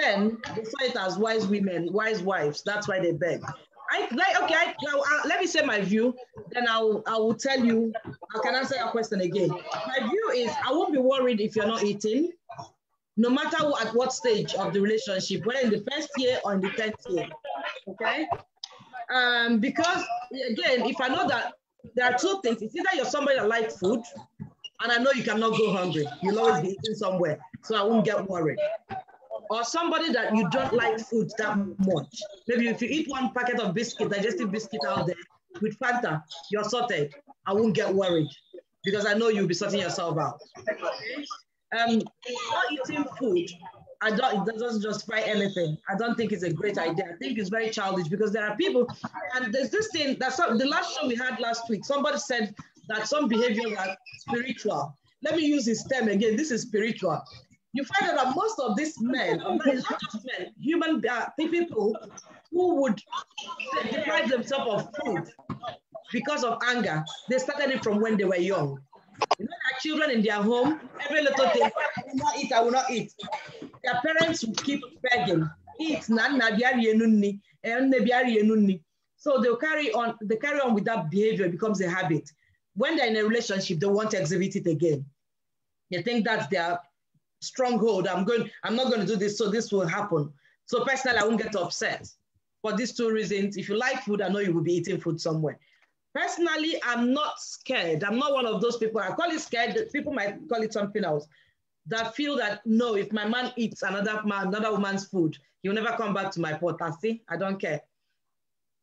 S6: Then they saw it as wise women, wise wives. That's why they beg. Let me say my view. Then I will tell you. I can answer your question again. My view is I won't be worried if you're not eating, no matter at what stage of the relationship, whether in the first year or in the 10th year. Okay. Because again, if I know that there are two things, it's either you're somebody that likes food, and I know you cannot go hungry. You'll always be eating somewhere, so I won't get worried. Or somebody that you don't like food that much. Maybe if you eat one packet of biscuit, digestive biscuit out there with Fanta, you're sorted. I won't get worried because I know you'll be sorting yourself out. Not eating food, it doesn't justify anything. I don't think it's a great idea. I think it's very childish because there are people, and there's this thing, the last show we had last week, somebody said that some behaviors are spiritual. Let me use this term again, this is spiritual. You find out that most of these men, not just men, human people who would deprive themselves of food because of anger, they started it from when they were young. You know, there are children in their home, every little thing, I will not eat, I will not eat. Their parents will keep begging, eat, so they'll carry on with that behavior, it becomes a habit. When they're in a relationship, they want to exhibit it again. They think that's their stronghold. I'm not going to do this, so this will happen. So personally, I won't get upset. For these two reasons, if you like food, I know you will be eating food somewhere. Personally, I'm not scared. I'm not one of those people. I call it scared. People might call it something else. That feel that, no, if my man eats another woman's food, he'll never come back to my pot. I don't care.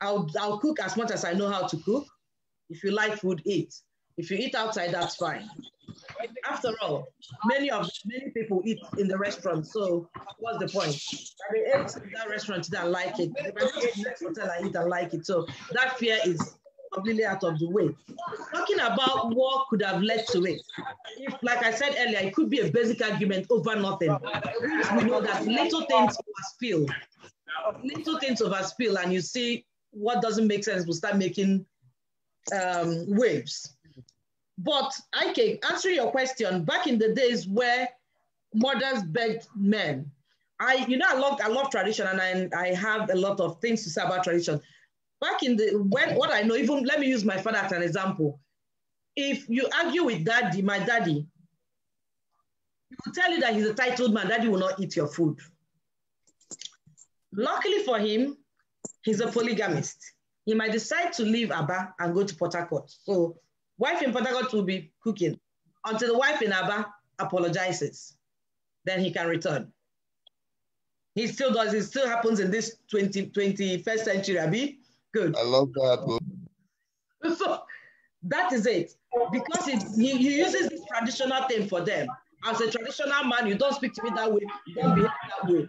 S6: I'll cook as much as I know how to cook. If you like food, eat. If you eat outside, that's fine. After all, many people eat in the restaurant, so what's the point? I mean, ate in that restaurant, didn't like it. If I go to the next hotel, I eat and like it. So that fear is completely out of the way. Talking about what could have led to it. If, like I said earlier, it could be a basic argument over nothing. We know that little things overspill. Little things overspill, and you see what doesn't make sense will start making waves. But okay, answering your question, back in the days where mothers begged men, I love tradition, and I have a lot of things to say about tradition. Back in what I know, even let me use my father as an example. If you argue with my daddy, he will tell you that he's a titled man, daddy will not eat your food. Luckily for him, he's a polygamist. He might decide to leave Aba and go to Port Harcourt. So wife in Port Harcourt will be cooking until the wife in Aba apologizes. Then he can return. He still does. It still happens in this 21st century, Abi. Good.
S10: I love that.
S6: So that is it. Because he uses this traditional thing for them. As a traditional man, you don't speak to me that way. You don't behave that way.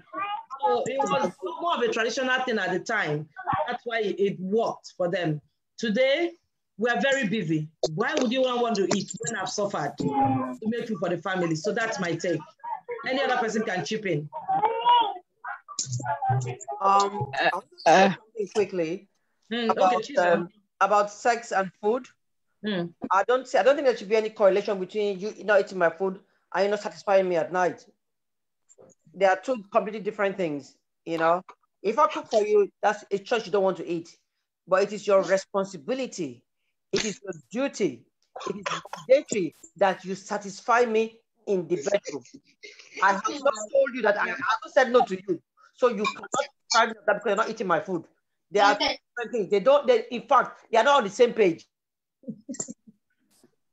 S6: So it was more of a traditional thing at the time. That's why it worked for them. Today, we are very busy. Why would you want to eat when I've suffered to make food for the family? So that's my take. Any other person can chip in.
S2: I'll say something quickly about sex and food. I don't think there should be any correlation between you not eating my food and you not satisfying me at night. They are two completely different things. You know, if I cook for you, that's a choice you don't want to eat, but it is your responsibility. It is your duty. It is mandatory that you satisfy me in the bedroom. I have not told you that I haven't said no to you, so you cannot try that because you're not eating my food. They are different things. In fact, they are not on the same page.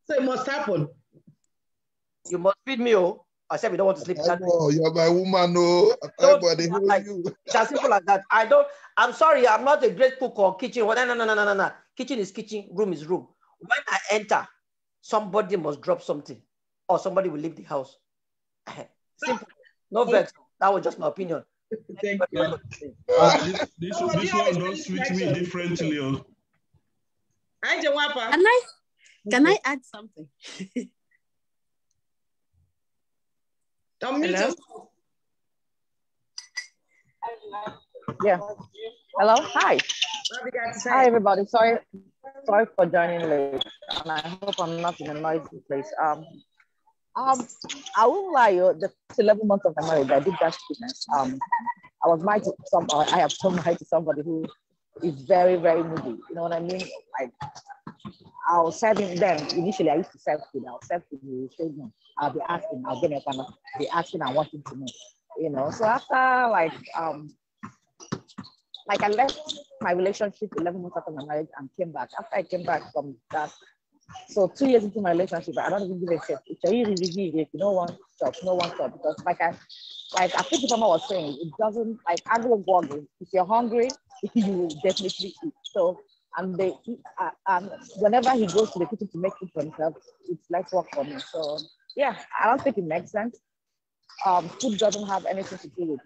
S6: So it must happen.
S2: You must feed me, oh. I said we don't want to sleep.
S10: Oh, you're my woman, no. Everybody you.
S2: It's as simple as that. I'm sorry, I'm not a great cook or kitchen. No. Kitchen is kitchen, room is room. When I enter, somebody must drop something or somebody will leave the house. Simple. No vex. That was just my opinion.
S8: Thank you. This one don't switch me differently.
S9: Can I add something?
S12: Hello?
S13: Yeah. Hello. Hi. Hi, everybody. Sorry for joining late, and I hope I'm not in a noisy place. I won't lie, the first 11 months of my marriage, I did that business. I was married to I have been married to somebody who is very, very moody. You know what I mean? Like, I was serving them. Initially, I used to serve food. I'll serve food. He said no. I'll be asking. I'll get up and be asking and wanting to know. You know. So after like I left my relationship 11 months after my marriage and came back. After I came back from that, so 2 years into my relationship, I don't even give a shit. If you don't want stop, no one stop, because like I think Mama was saying, it doesn't like if you're hungry, you will definitely eat. So and whenever he goes to the kitchen to make food for himself, it's like work for me. So yeah, I don't think it makes sense. Food doesn't have anything to do with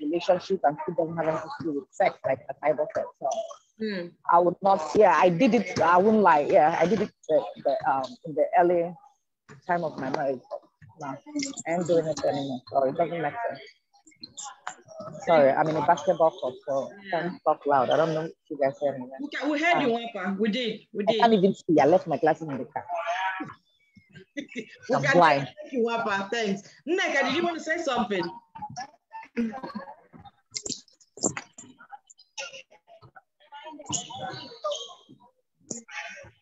S13: relationship, and food doesn't have anything to do with sex, like a type of sex. So I would not. Yeah, I did it. I wouldn't lie. Yeah, I did it in the early time of my marriage. No, I ain't doing it anymore. So it doesn't make sense. Sorry, I'm in a basketball court, so I can't talk loud. I don't know if you guys hear me.
S6: We heard you, Wapa. We did.
S13: I can't even see. I left my glasses in the car. I'm blind.
S6: Thank you, Wapa. Thanks. Nneka, did you want to say something?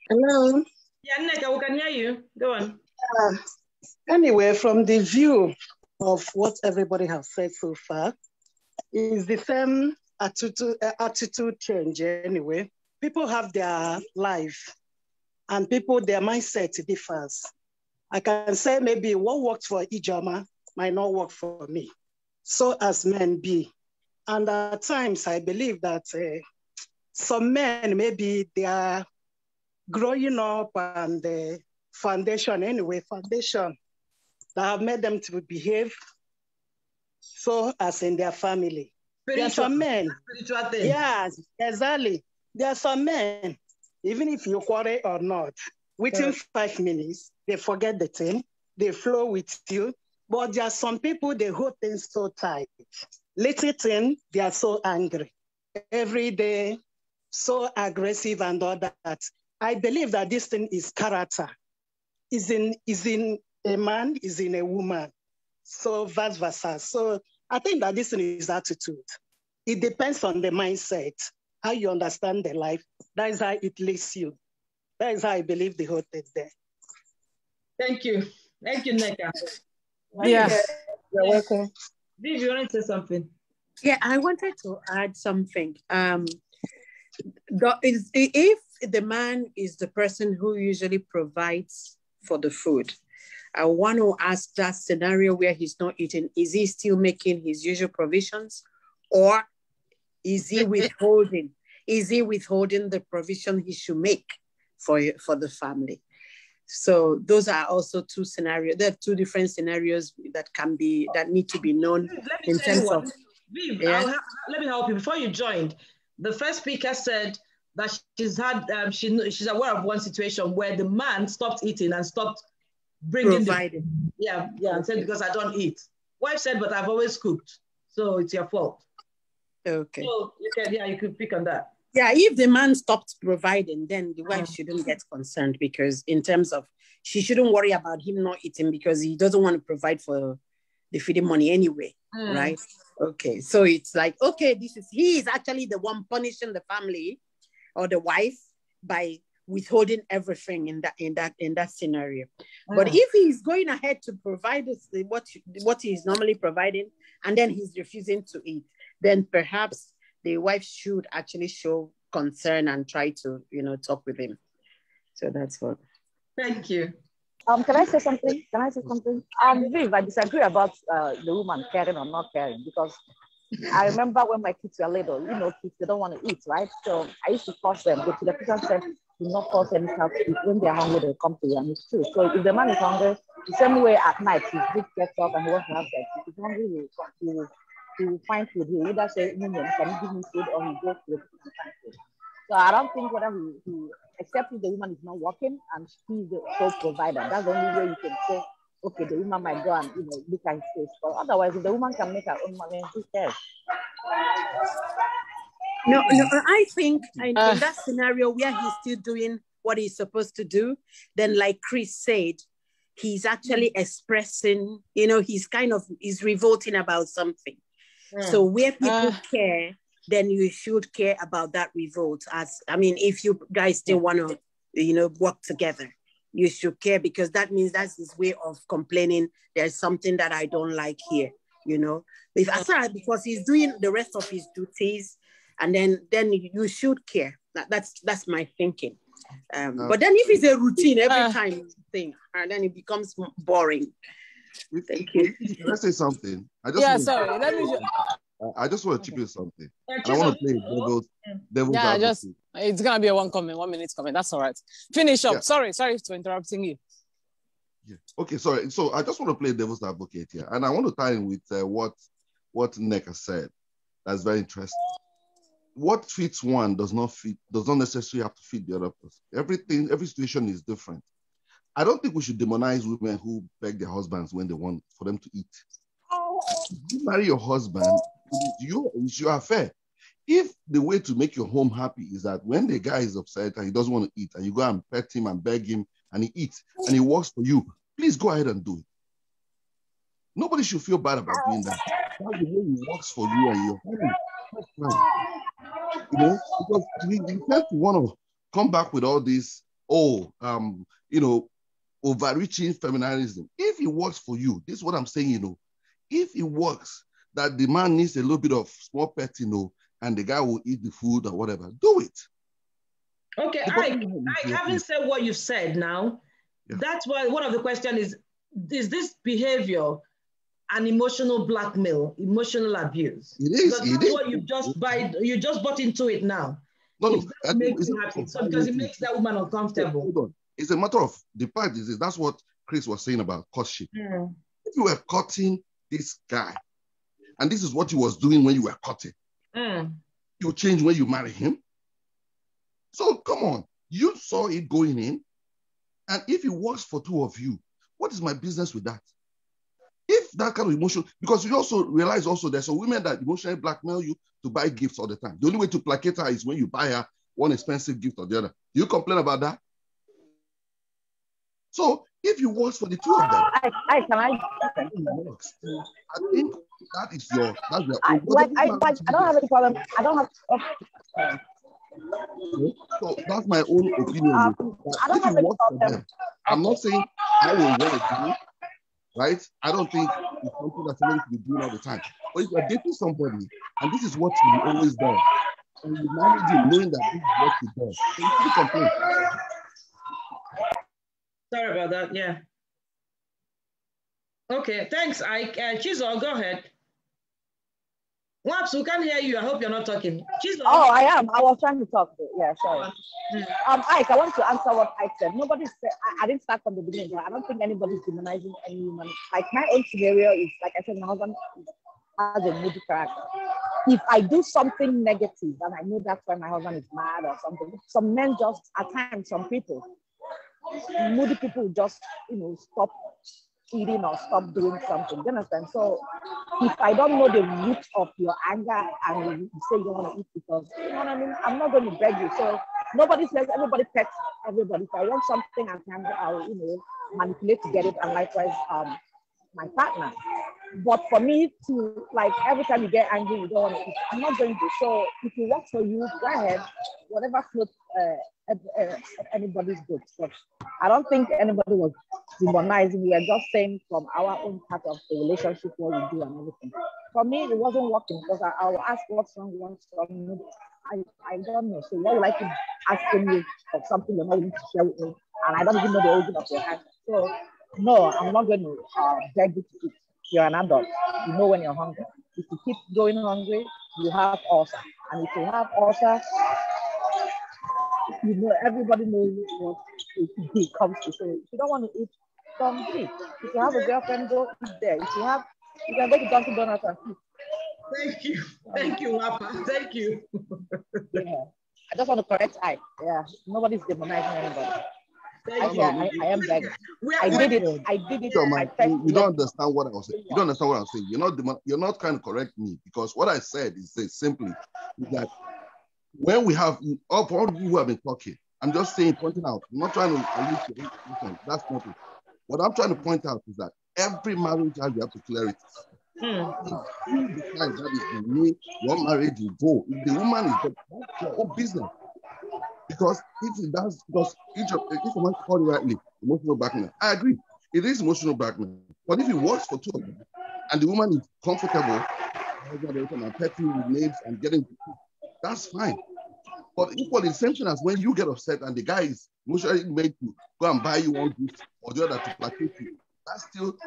S12: Hello.
S6: Yeah, Nneka, we can hear you. Go on.
S12: Anyway, from the view of what everybody has said so far, is the same attitude change anyway. People have their life and their mindset differs. I can say maybe what worked for Ijoma might not work for me. So as men be. And at times I believe that some men, maybe they are growing up and the foundation that have made them to behave so as in their family. There are some men. Yes, exactly. There are some men, even if you quarrel or not, within 5 minutes, they forget the thing, they flow with you. But there are some people, they hold things so tight. Little thing, they are so angry. Every day, so aggressive and all that. I believe that this thing is character. Is in a man, is in a woman. So vice versa. So I think that this thing is attitude. It depends on the mindset, how you understand the life. That is how it leads you. That is how I believe the whole thing there.
S6: Thank you. Thank you, Nneka.
S12: Yes. You're welcome.
S6: Viv, you want to say something?
S9: Yeah, I wanted to add something. If the man is the person who usually provides for the food, I want to ask that scenario where he's not eating, is he still making his usual provisions, or is he withholding? Is he withholding the provision he should make for the family? So those are also two scenarios. There are two different scenarios that need to be known in terms of.
S6: Viv, let me help you. Before you joined, the first speaker said that she's aware of one situation where the man stopped eating and stopped bringing
S9: providing.
S6: And said, because I don't eat. Wife said, but I've always cooked, so it's your fault.
S9: Okay.
S6: So you could pick on that.
S9: Yeah, if the man stopped providing, then the wife shouldn't get concerned, because in terms of, she shouldn't worry about him not eating because he doesn't want to provide for the feeding money anyway, right? Okay, so it's like, okay, he is actually the one punishing the family or the wife by withholding everything in that scenario. But if he's going ahead to provide what he's normally providing, and then he's refusing to eat, then perhaps the wife should actually show concern and try to, talk with him. So that's what.
S6: Thank you.
S13: Can I say something? Can I say something? Viv, I disagree about the woman caring or not caring, because I remember when my kids were little, you know, kids, they don't want to eat, right? So I used to force them, go to the kitchen, said, do not force any child to eat. When they're hungry, they'll come to you, and it's true. So if the man is hungry, the same way at night, his big gets up and he wants to have sex. If he's hungry, he will find food. He will either say, Minion, can you give me food, or he goes to the kitchen and find food. So I don't think whether he except if the woman is not working and he's the sole provider, that's the only way you can say, okay, the woman might go and, you know, look at his face. But otherwise, if the woman can make her own money, who cares?
S9: No, I think in that scenario where he's still doing what he's supposed to do, then like Chris said, he's actually expressing, you know, he's revolting about something. So where people care, then you should care about that revolt. If you guys still want to, you know, work together, you should care, because that means that's his way of complaining. There's something that I don't like here, you know. Because he's doing the rest of his duties, and then you should care. That's my thinking. But then if it's a routine every time thing, and then it becomes boring. Thank you.
S10: Can I say something? I just want to chip in something. I want to play devil's advocate.
S7: It's gonna be a 1 minute comment. That's all right. Finish up. Yeah. Sorry for interrupting you.
S10: Yeah. Okay, sorry. So I just want to play devil's advocate here, and I want to tie in with what Neka said. That's very interesting. What fits one does not necessarily have to fit the other person. Every situation is different. I don't think we should demonize women who beg their husbands when they want for them to eat. If you marry your husband, it's your affair. If the way to make your home happy is that when the guy is upset and he doesn't want to eat, and you go and pet him and beg him and he eats and he works for you, please go ahead and do it. Nobody should feel bad about doing that. That's the way he works for you and your family. That's fine. You know, because we tend to want to come back with all this, overreaching feminism. If it works for you, this is what I'm saying, you know. If it works, that the man needs a little bit of small pet, you know, and the guy will eat the food or whatever, do it.
S6: Okay, I haven't said what you've said now. Yeah. That's why one of the questions is this behavior an emotional blackmail, emotional abuse?
S10: It is.
S6: That's what you just bought into it now.
S10: No,
S6: it makes you happy. So because it makes that woman uncomfortable.
S10: Hold on. It's a matter of the part is that's what Chris was saying about courtship. If you were courting this guy, and this is what he was doing when you were courting, you change when you marry him. So come on, you saw it going in, and if it works for two of you, what is my business with that? If that kind of emotion, because you also realize there's some women that emotionally blackmail you to buy gifts all the time. The only way to placate her is when you buy her one expensive gift or the other. Do you complain about that? So if it works for the two of them,
S13: I
S10: think that's your own.
S13: I don't have any problem. I don't have.
S10: So that's my own opinion.
S13: I don't have any problem.
S10: I'm not saying I will want to do it, right? I don't think it's something that somebody should be doing all the time. But if you're dating somebody and this is what you always do, and you manage it knowing that this is what you do, then you shouldn't complain.
S6: Sorry about that. Yeah. Okay. Thanks, Ike. Chisel, go ahead. Waps, we can't hear you. I hope you're not talking. Chisel.
S13: Oh, I am. I was trying to talk. Yeah, sorry. Ike, I want to answer what Ike said. Nobody said. I didn't start from the beginning, but I don't think anybody's demonizing any woman. Like my own scenario is, like I said, my husband has a moody character. If I do something negative, and I know that's why my husband is mad or something, some men just, at times, some people, moody people just, stop eating or stop doing something. Do you understand? So if I don't know the root of your anger and you say you want to eat because, you know what I mean? I'm not going to beg you. So nobody says everybody pets everybody. If I want something, I'll manipulate to get it, and likewise my partner. But for me to, like, every time you get angry, you don't want to eat, I'm not going to. So if it works for you, go ahead. Whatever floats anybody's good. But I don't think anybody was demonizing. We are just saying from our own part of the relationship what we do and everything. For me, it wasn't working because I will ask what's wrong. I don't know. So why would I keep asking you for something you're not willing to share with me? And I don't even know the origin of your hand. So, no, I'm not going to beg you to eat. You're an adult. You know when you're hungry. If you keep going hungry, you have ulcer. And if you have ulcer, you know, everybody knows what it comes to. So if you don't want to eat, don't eat. If you have a girlfriend, go eat there. If you have, you can go to Dunkin' Donuts and eat.
S6: Thank you. Thank you, Wapa. Thank you.
S13: Yeah. I just want to correct I. Yeah. Nobody's demonizing anybody. I am begging. I did it.
S10: You don't understand what I was saying. You don't understand what I'm saying. You're not trying to correct me, because what I said is simply that when we have all you who have been talking, I'm just saying, pointing out. I'm not trying to allude to anything. That's not it. What I'm trying to point out is that every marriage has the peculiarities. If you decide that is the way your marriage will go, if the woman is that's your own business. Because if it does, because if someone called it rightly, emotional blackmail, I agree. It is emotional blackmail. But if it works for two of them, and the woman is comfortable, and petting with names and getting, that's fine. But equally, the same thing as when you get upset and the guy is emotionally made to go and buy you one gift or the other to placate you, that's still,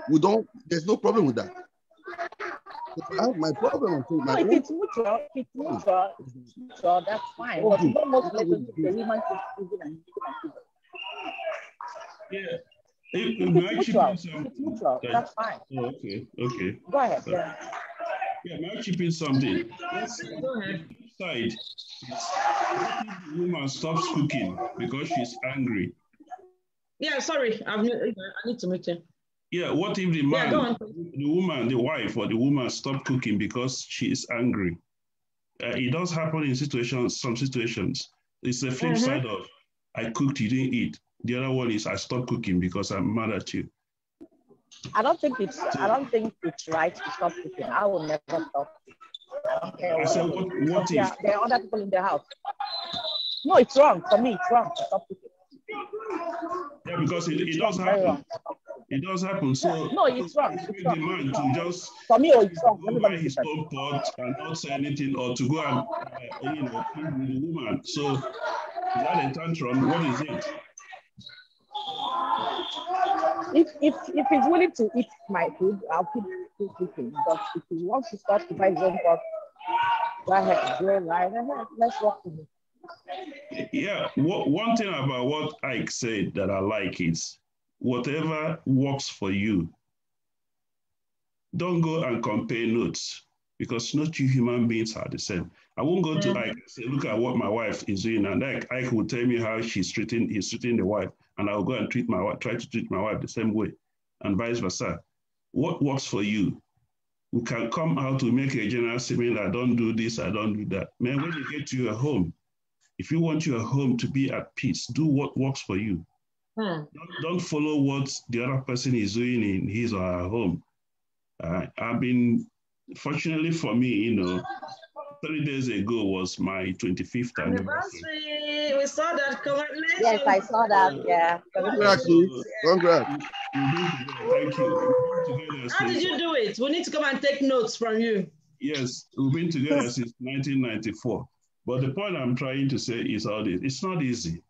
S10: there's no problem with that. My problem, I think,
S13: if it's mutual, that's fine. But you know, most relationships, the woman is giving and
S8: Yeah.
S13: It's mutual. That's fine.
S8: Oh, okay.
S13: Go ahead. Yeah.
S8: Yeah, may I chip in something?
S6: Go ahead.
S8: Side, the woman stops cooking because she's angry.
S6: Yeah, sorry. I need to meet you.
S8: Yeah, what if the man, the woman, the wife or the woman stop cooking because she is angry? It does happen in some situations. It's the flip side of, I cooked, you didn't eat. The other one is, I stopped cooking because I'm mad at you.
S13: I don't think it's right to stop cooking. I will never stop. I don't care what if there are other people in the house. No, it's wrong. For me, it's wrong to stop cooking.
S8: Yeah, because it does happen. It does happen. So
S13: no, it's wrong. It's wrong.
S8: The man to just
S13: for me, it's wrong.
S8: Go buy his own pot and not say anything, or to go and plead with the woman. So is that a tantrum? What is it?
S13: If he's willing to eat my food, I'll keep cooking. But if he wants to start to buy his own pot, go ahead, go right ahead. Let's walk with it.
S8: Yeah, one thing about what Ike said that I like is, whatever works for you, don't go and compare notes, because not you human beings are the same. I won't go to Ike and say, look at what my wife is doing, and Ike will tell me how he's treating the wife, and I'll go and try to treat my wife the same way, and vice versa. What works for you? We can come out to make a general statement, I don't do this, I don't do that. Man, when you get to your home, if you want your home to be at peace, do what works for you. Don't follow what the other person is doing in his or her home. I've been, fortunately for me, 3 days ago was my 25th anniversary.
S6: We saw that. Congratulations.
S13: Yes, I saw that. Yeah.
S10: Congrats.
S8: Thank you.
S6: How did you do it? We need to come and take notes from you.
S8: Yes, we've been together since 1994. But the point I'm trying to say is all this. It's not easy.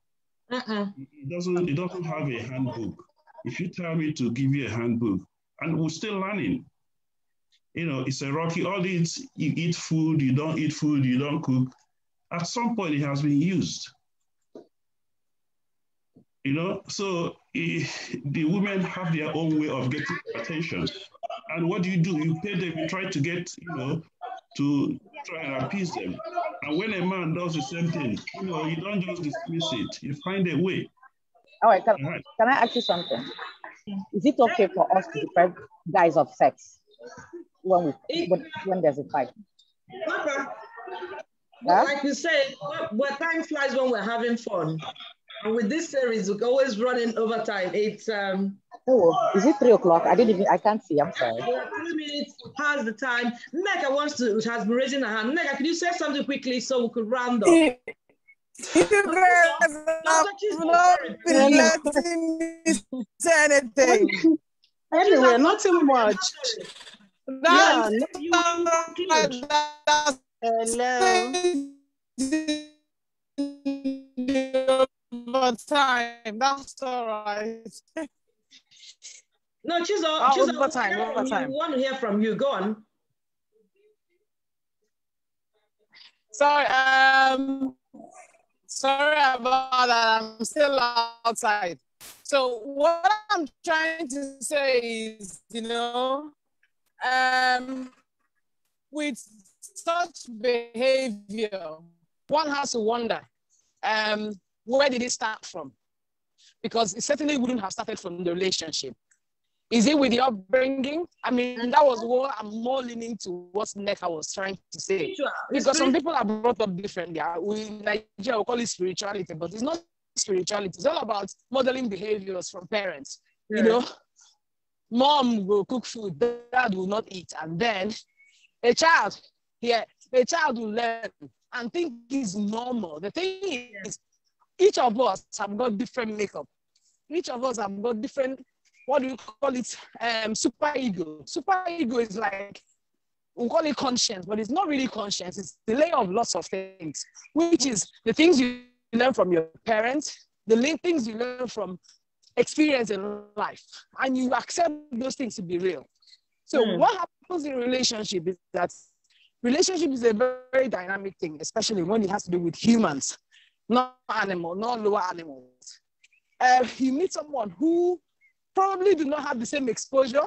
S8: It doesn't have a handbook. If you tell me to give you a handbook, and we're still learning. It's a rocky, all this, you eat food, you don't eat food, you don't cook. At some point, it has been used. So the women have their own way of getting attention. And what do? You pay them, you try to get, to try and appease them. And when a man does the same thing, you don't just dismiss it. You find a way.
S13: All right, can I ask you something? Is it okay for us to deprive guys of sex when there's a fight?
S6: Like you said, time flies when we're having fun. And with this series, we're always running over time. It's
S13: is it 3 o'clock? I can't see. I'm sorry.
S6: We are 3 minutes past the time. Mega has been raising her hand. Mega, can you say something quickly so we could round up?
S14: You guys have not been letting me say anything.
S12: Anyway, nothing much.
S14: Hello. Time. That's all right.
S6: No, Chizo,
S7: Over time.
S6: We want to hear from you. Go on.
S7: Sorry, sorry about that. I'm still outside. So what I'm trying to say is, with such behavior, one has to wonder, where did it start from? Because it certainly wouldn't have started from the relationship. Is it with the upbringing? I mean, that was what I'm more leaning to what Neka was trying to say. Because some people are brought up differently. We in Nigeria will call it spirituality, but it's not spirituality. It's all about modeling behaviors from parents.
S6: Yeah.
S7: Mom will cook food, dad will not eat. And then a child will learn and think it's normal. The thing is, each of us have got different makeup. Each of us have got different, what do you call it? Super ego. Super ego is like, we call it conscience, but it's not really conscience. It's the layer of lots of things, which is the things you learn from your parents, the things you learn from experience in life, and you accept those things to be real. So what happens in relationship is that relationship is a very, very dynamic thing, especially when it has to do with humans, not animals, not lower animals. You meet someone who probably do not have the same exposure,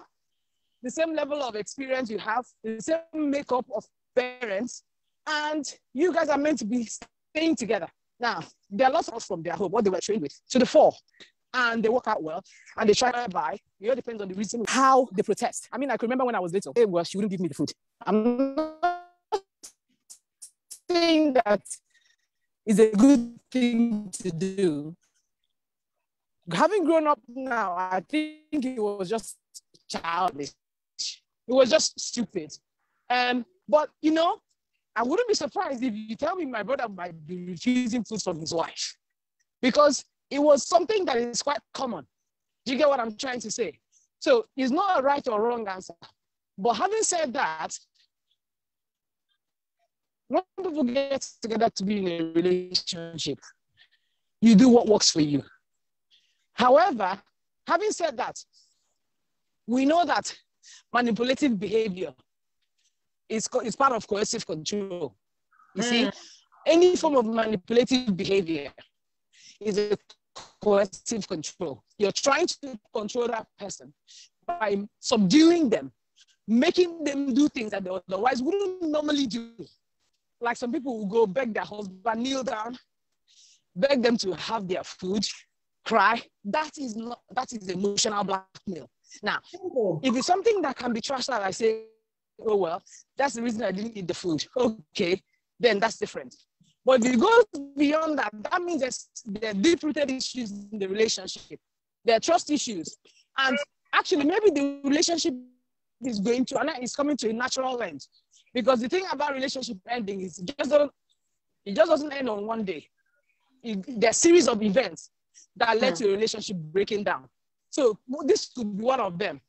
S7: the same level of experience you have, the same makeup of parents, and you guys are meant to be staying together. Now, there are lots of from their home, what they were trained with, to the fore, and they work out well, and they try to buy. It all depends on the reason how they protest. I mean, I can remember when I was little, well, she wouldn't give me the food. I'm not saying that is a good thing to do. Having grown up now, I think it was just childish. It was just stupid. But, I wouldn't be surprised if you tell me my brother might be refusing food from his wife, because it was something that is quite common. Do you get what I'm trying to say? So it's not a right or wrong answer. But having said that, when people get together to be in a relationship, you do what works for you. However, having said that, we know that manipulative behavior is part of coercive control. You see, any form of manipulative behavior is a coercive control. You're trying to control that person by subduing them, making them do things that they otherwise wouldn't normally do. Like some people will go beg their husband, kneel down, beg them to have their food, cry. That is emotional blackmail. Now, if it's something that can be trashed out, I say, oh, well, that's the reason I didn't eat the food. Okay, then that's different. But if it goes beyond that, that means there are deep-rooted issues in the relationship. There are trust issues. And actually, maybe the relationship is coming to a natural end. Because the thing about relationship ending is it just doesn't end on one day. There are a series of events that led to a relationship breaking down. So this could be one of them.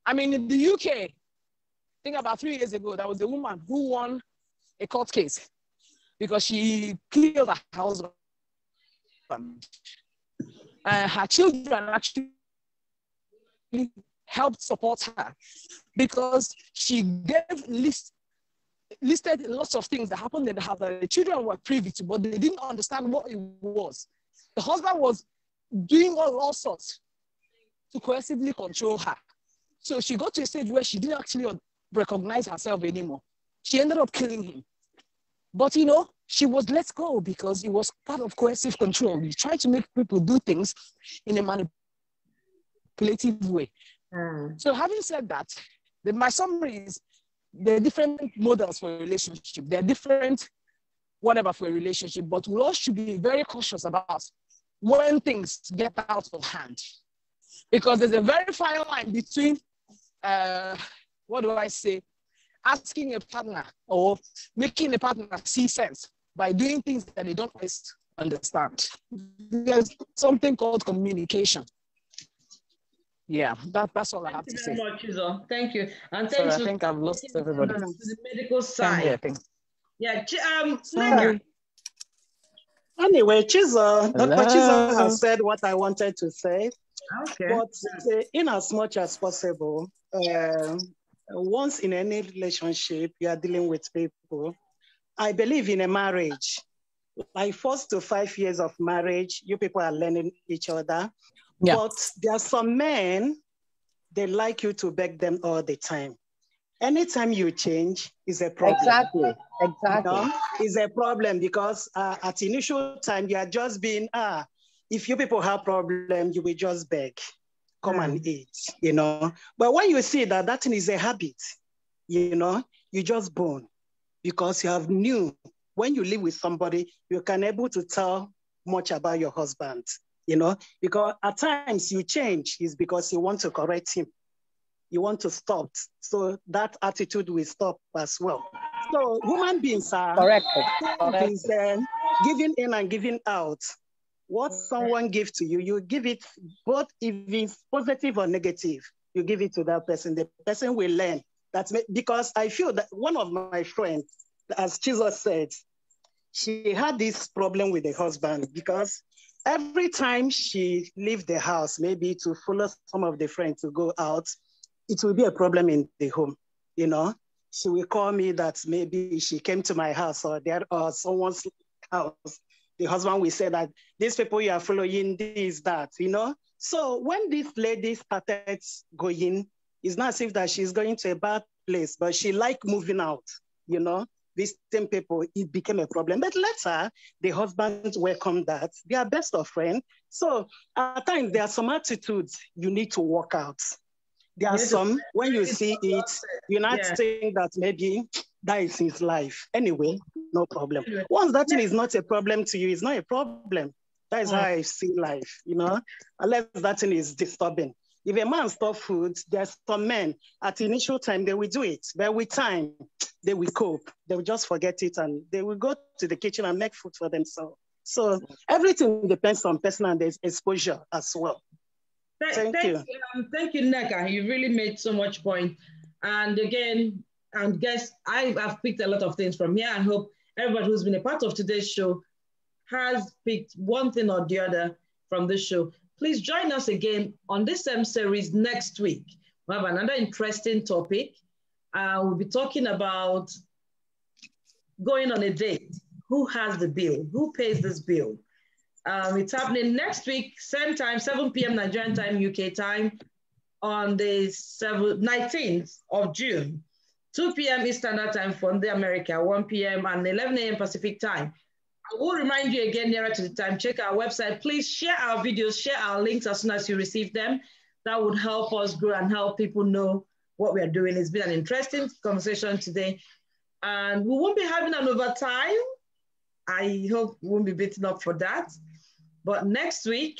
S7: I mean, in the UK, I think about 3 years ago, there was a woman who won a court case because she killed her husband. Her children actually helped support her because she listed lots of things that happened in the house that the children were privy to, but they didn't understand what it was. The husband was doing all sorts to coercively control her. So she got to a stage where she didn't actually recognize herself anymore. She ended up killing him. But she was let go because it was part of coercive control. You try to make people do things in a manipulative way. So having said that, my summary is there are different models for a relationship. There are different whatever for a relationship, but we all should be very cautious about when things get out of hand. Because there's a very fine line between, asking a partner or making a partner see sense by doing things that they don't always understand. There's something called communication. Yeah, that's all I have to say.
S6: Thank you very much, Chizo. Thank you. And
S7: Sorry,
S6: thanks
S7: I think I've lost everybody.
S6: To the medical side. Yeah,
S15: Anyway, Dr. Chizo has said what I wanted to say.
S6: Okay.
S15: But in as much as possible, once in any relationship, you are dealing with people. I believe in a marriage, like 4 to 5 years of marriage, you people are learning each other. Yeah. But there are some men, they like you to beg them all the time. Anytime you change is a problem.
S13: Exactly.
S15: You know? It's a problem because at initial time, you are just being, if you people have problems, you will just beg, come and eat, you know. But when you see that that thing is a habit, you know, you just bone because you have knew when you live with somebody, you can able to tell much about your husband, you know, because at times you change is because you want to correct him. You want to stop. So that attitude will stop as well. So human beings are is, giving in and giving out. What someone gives to you, you give it both if it's positive or negative, you give it to that person. The person will learn. That's because I feel that one of my friends, as Jesus said, she had this problem with the husband because every time she leave the house, maybe to follow some of the friends to go out, it will be a problem in the home, you know. She will call me that maybe she came to my house or someone's house. The husband will say that these people you are following, this, that, you know. So when this lady started going, it's not as if that she's going to a bad place, but she liked moving out, you know. Visiting people, it became a problem. But later, the husband welcomed that. They are best of friends. So at times, there are some attitudes you need to work out. There are some, when you see it, you're not saying that maybe that is his life. Anyway, no problem. Once that thing is not a problem to you, it's not a problem. That is how I see life, you know, unless that thing is disturbing. If a man stops food, there's some men, at the initial time, they will do it. But with time, they will cope. They will just forget it and they will go to the kitchen and make food for themselves. So everything depends on person and there's exposure as well. Thank you.
S6: Thank you, Neka. You really made so much point. And again, and guess I've picked a lot of things from here. I hope everybody who's been a part of today's show has picked one thing or the other from this show. Please join us again on this same series next week. We have another interesting topic. We'll be talking about going on a date. Who has the bill? Who pays this bill? It's happening next week, same time, 7 p.m. Nigerian time, UK time, on the 19th of June, 2 p.m. Eastern time for the America, 1 p.m. and 11 a.m. Pacific time. I will remind you again nearer to the time, check our website. Please share our videos, share our links as soon as you receive them. That would help us grow and help people know what we are doing. It's been an interesting conversation today. And we won't be having an overtime. I hope we won't be beaten up for that. But next week,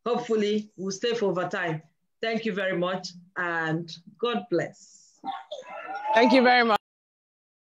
S6: hopefully, we'll stay for overtime. Thank you very much, and God bless.
S7: Thank you very much.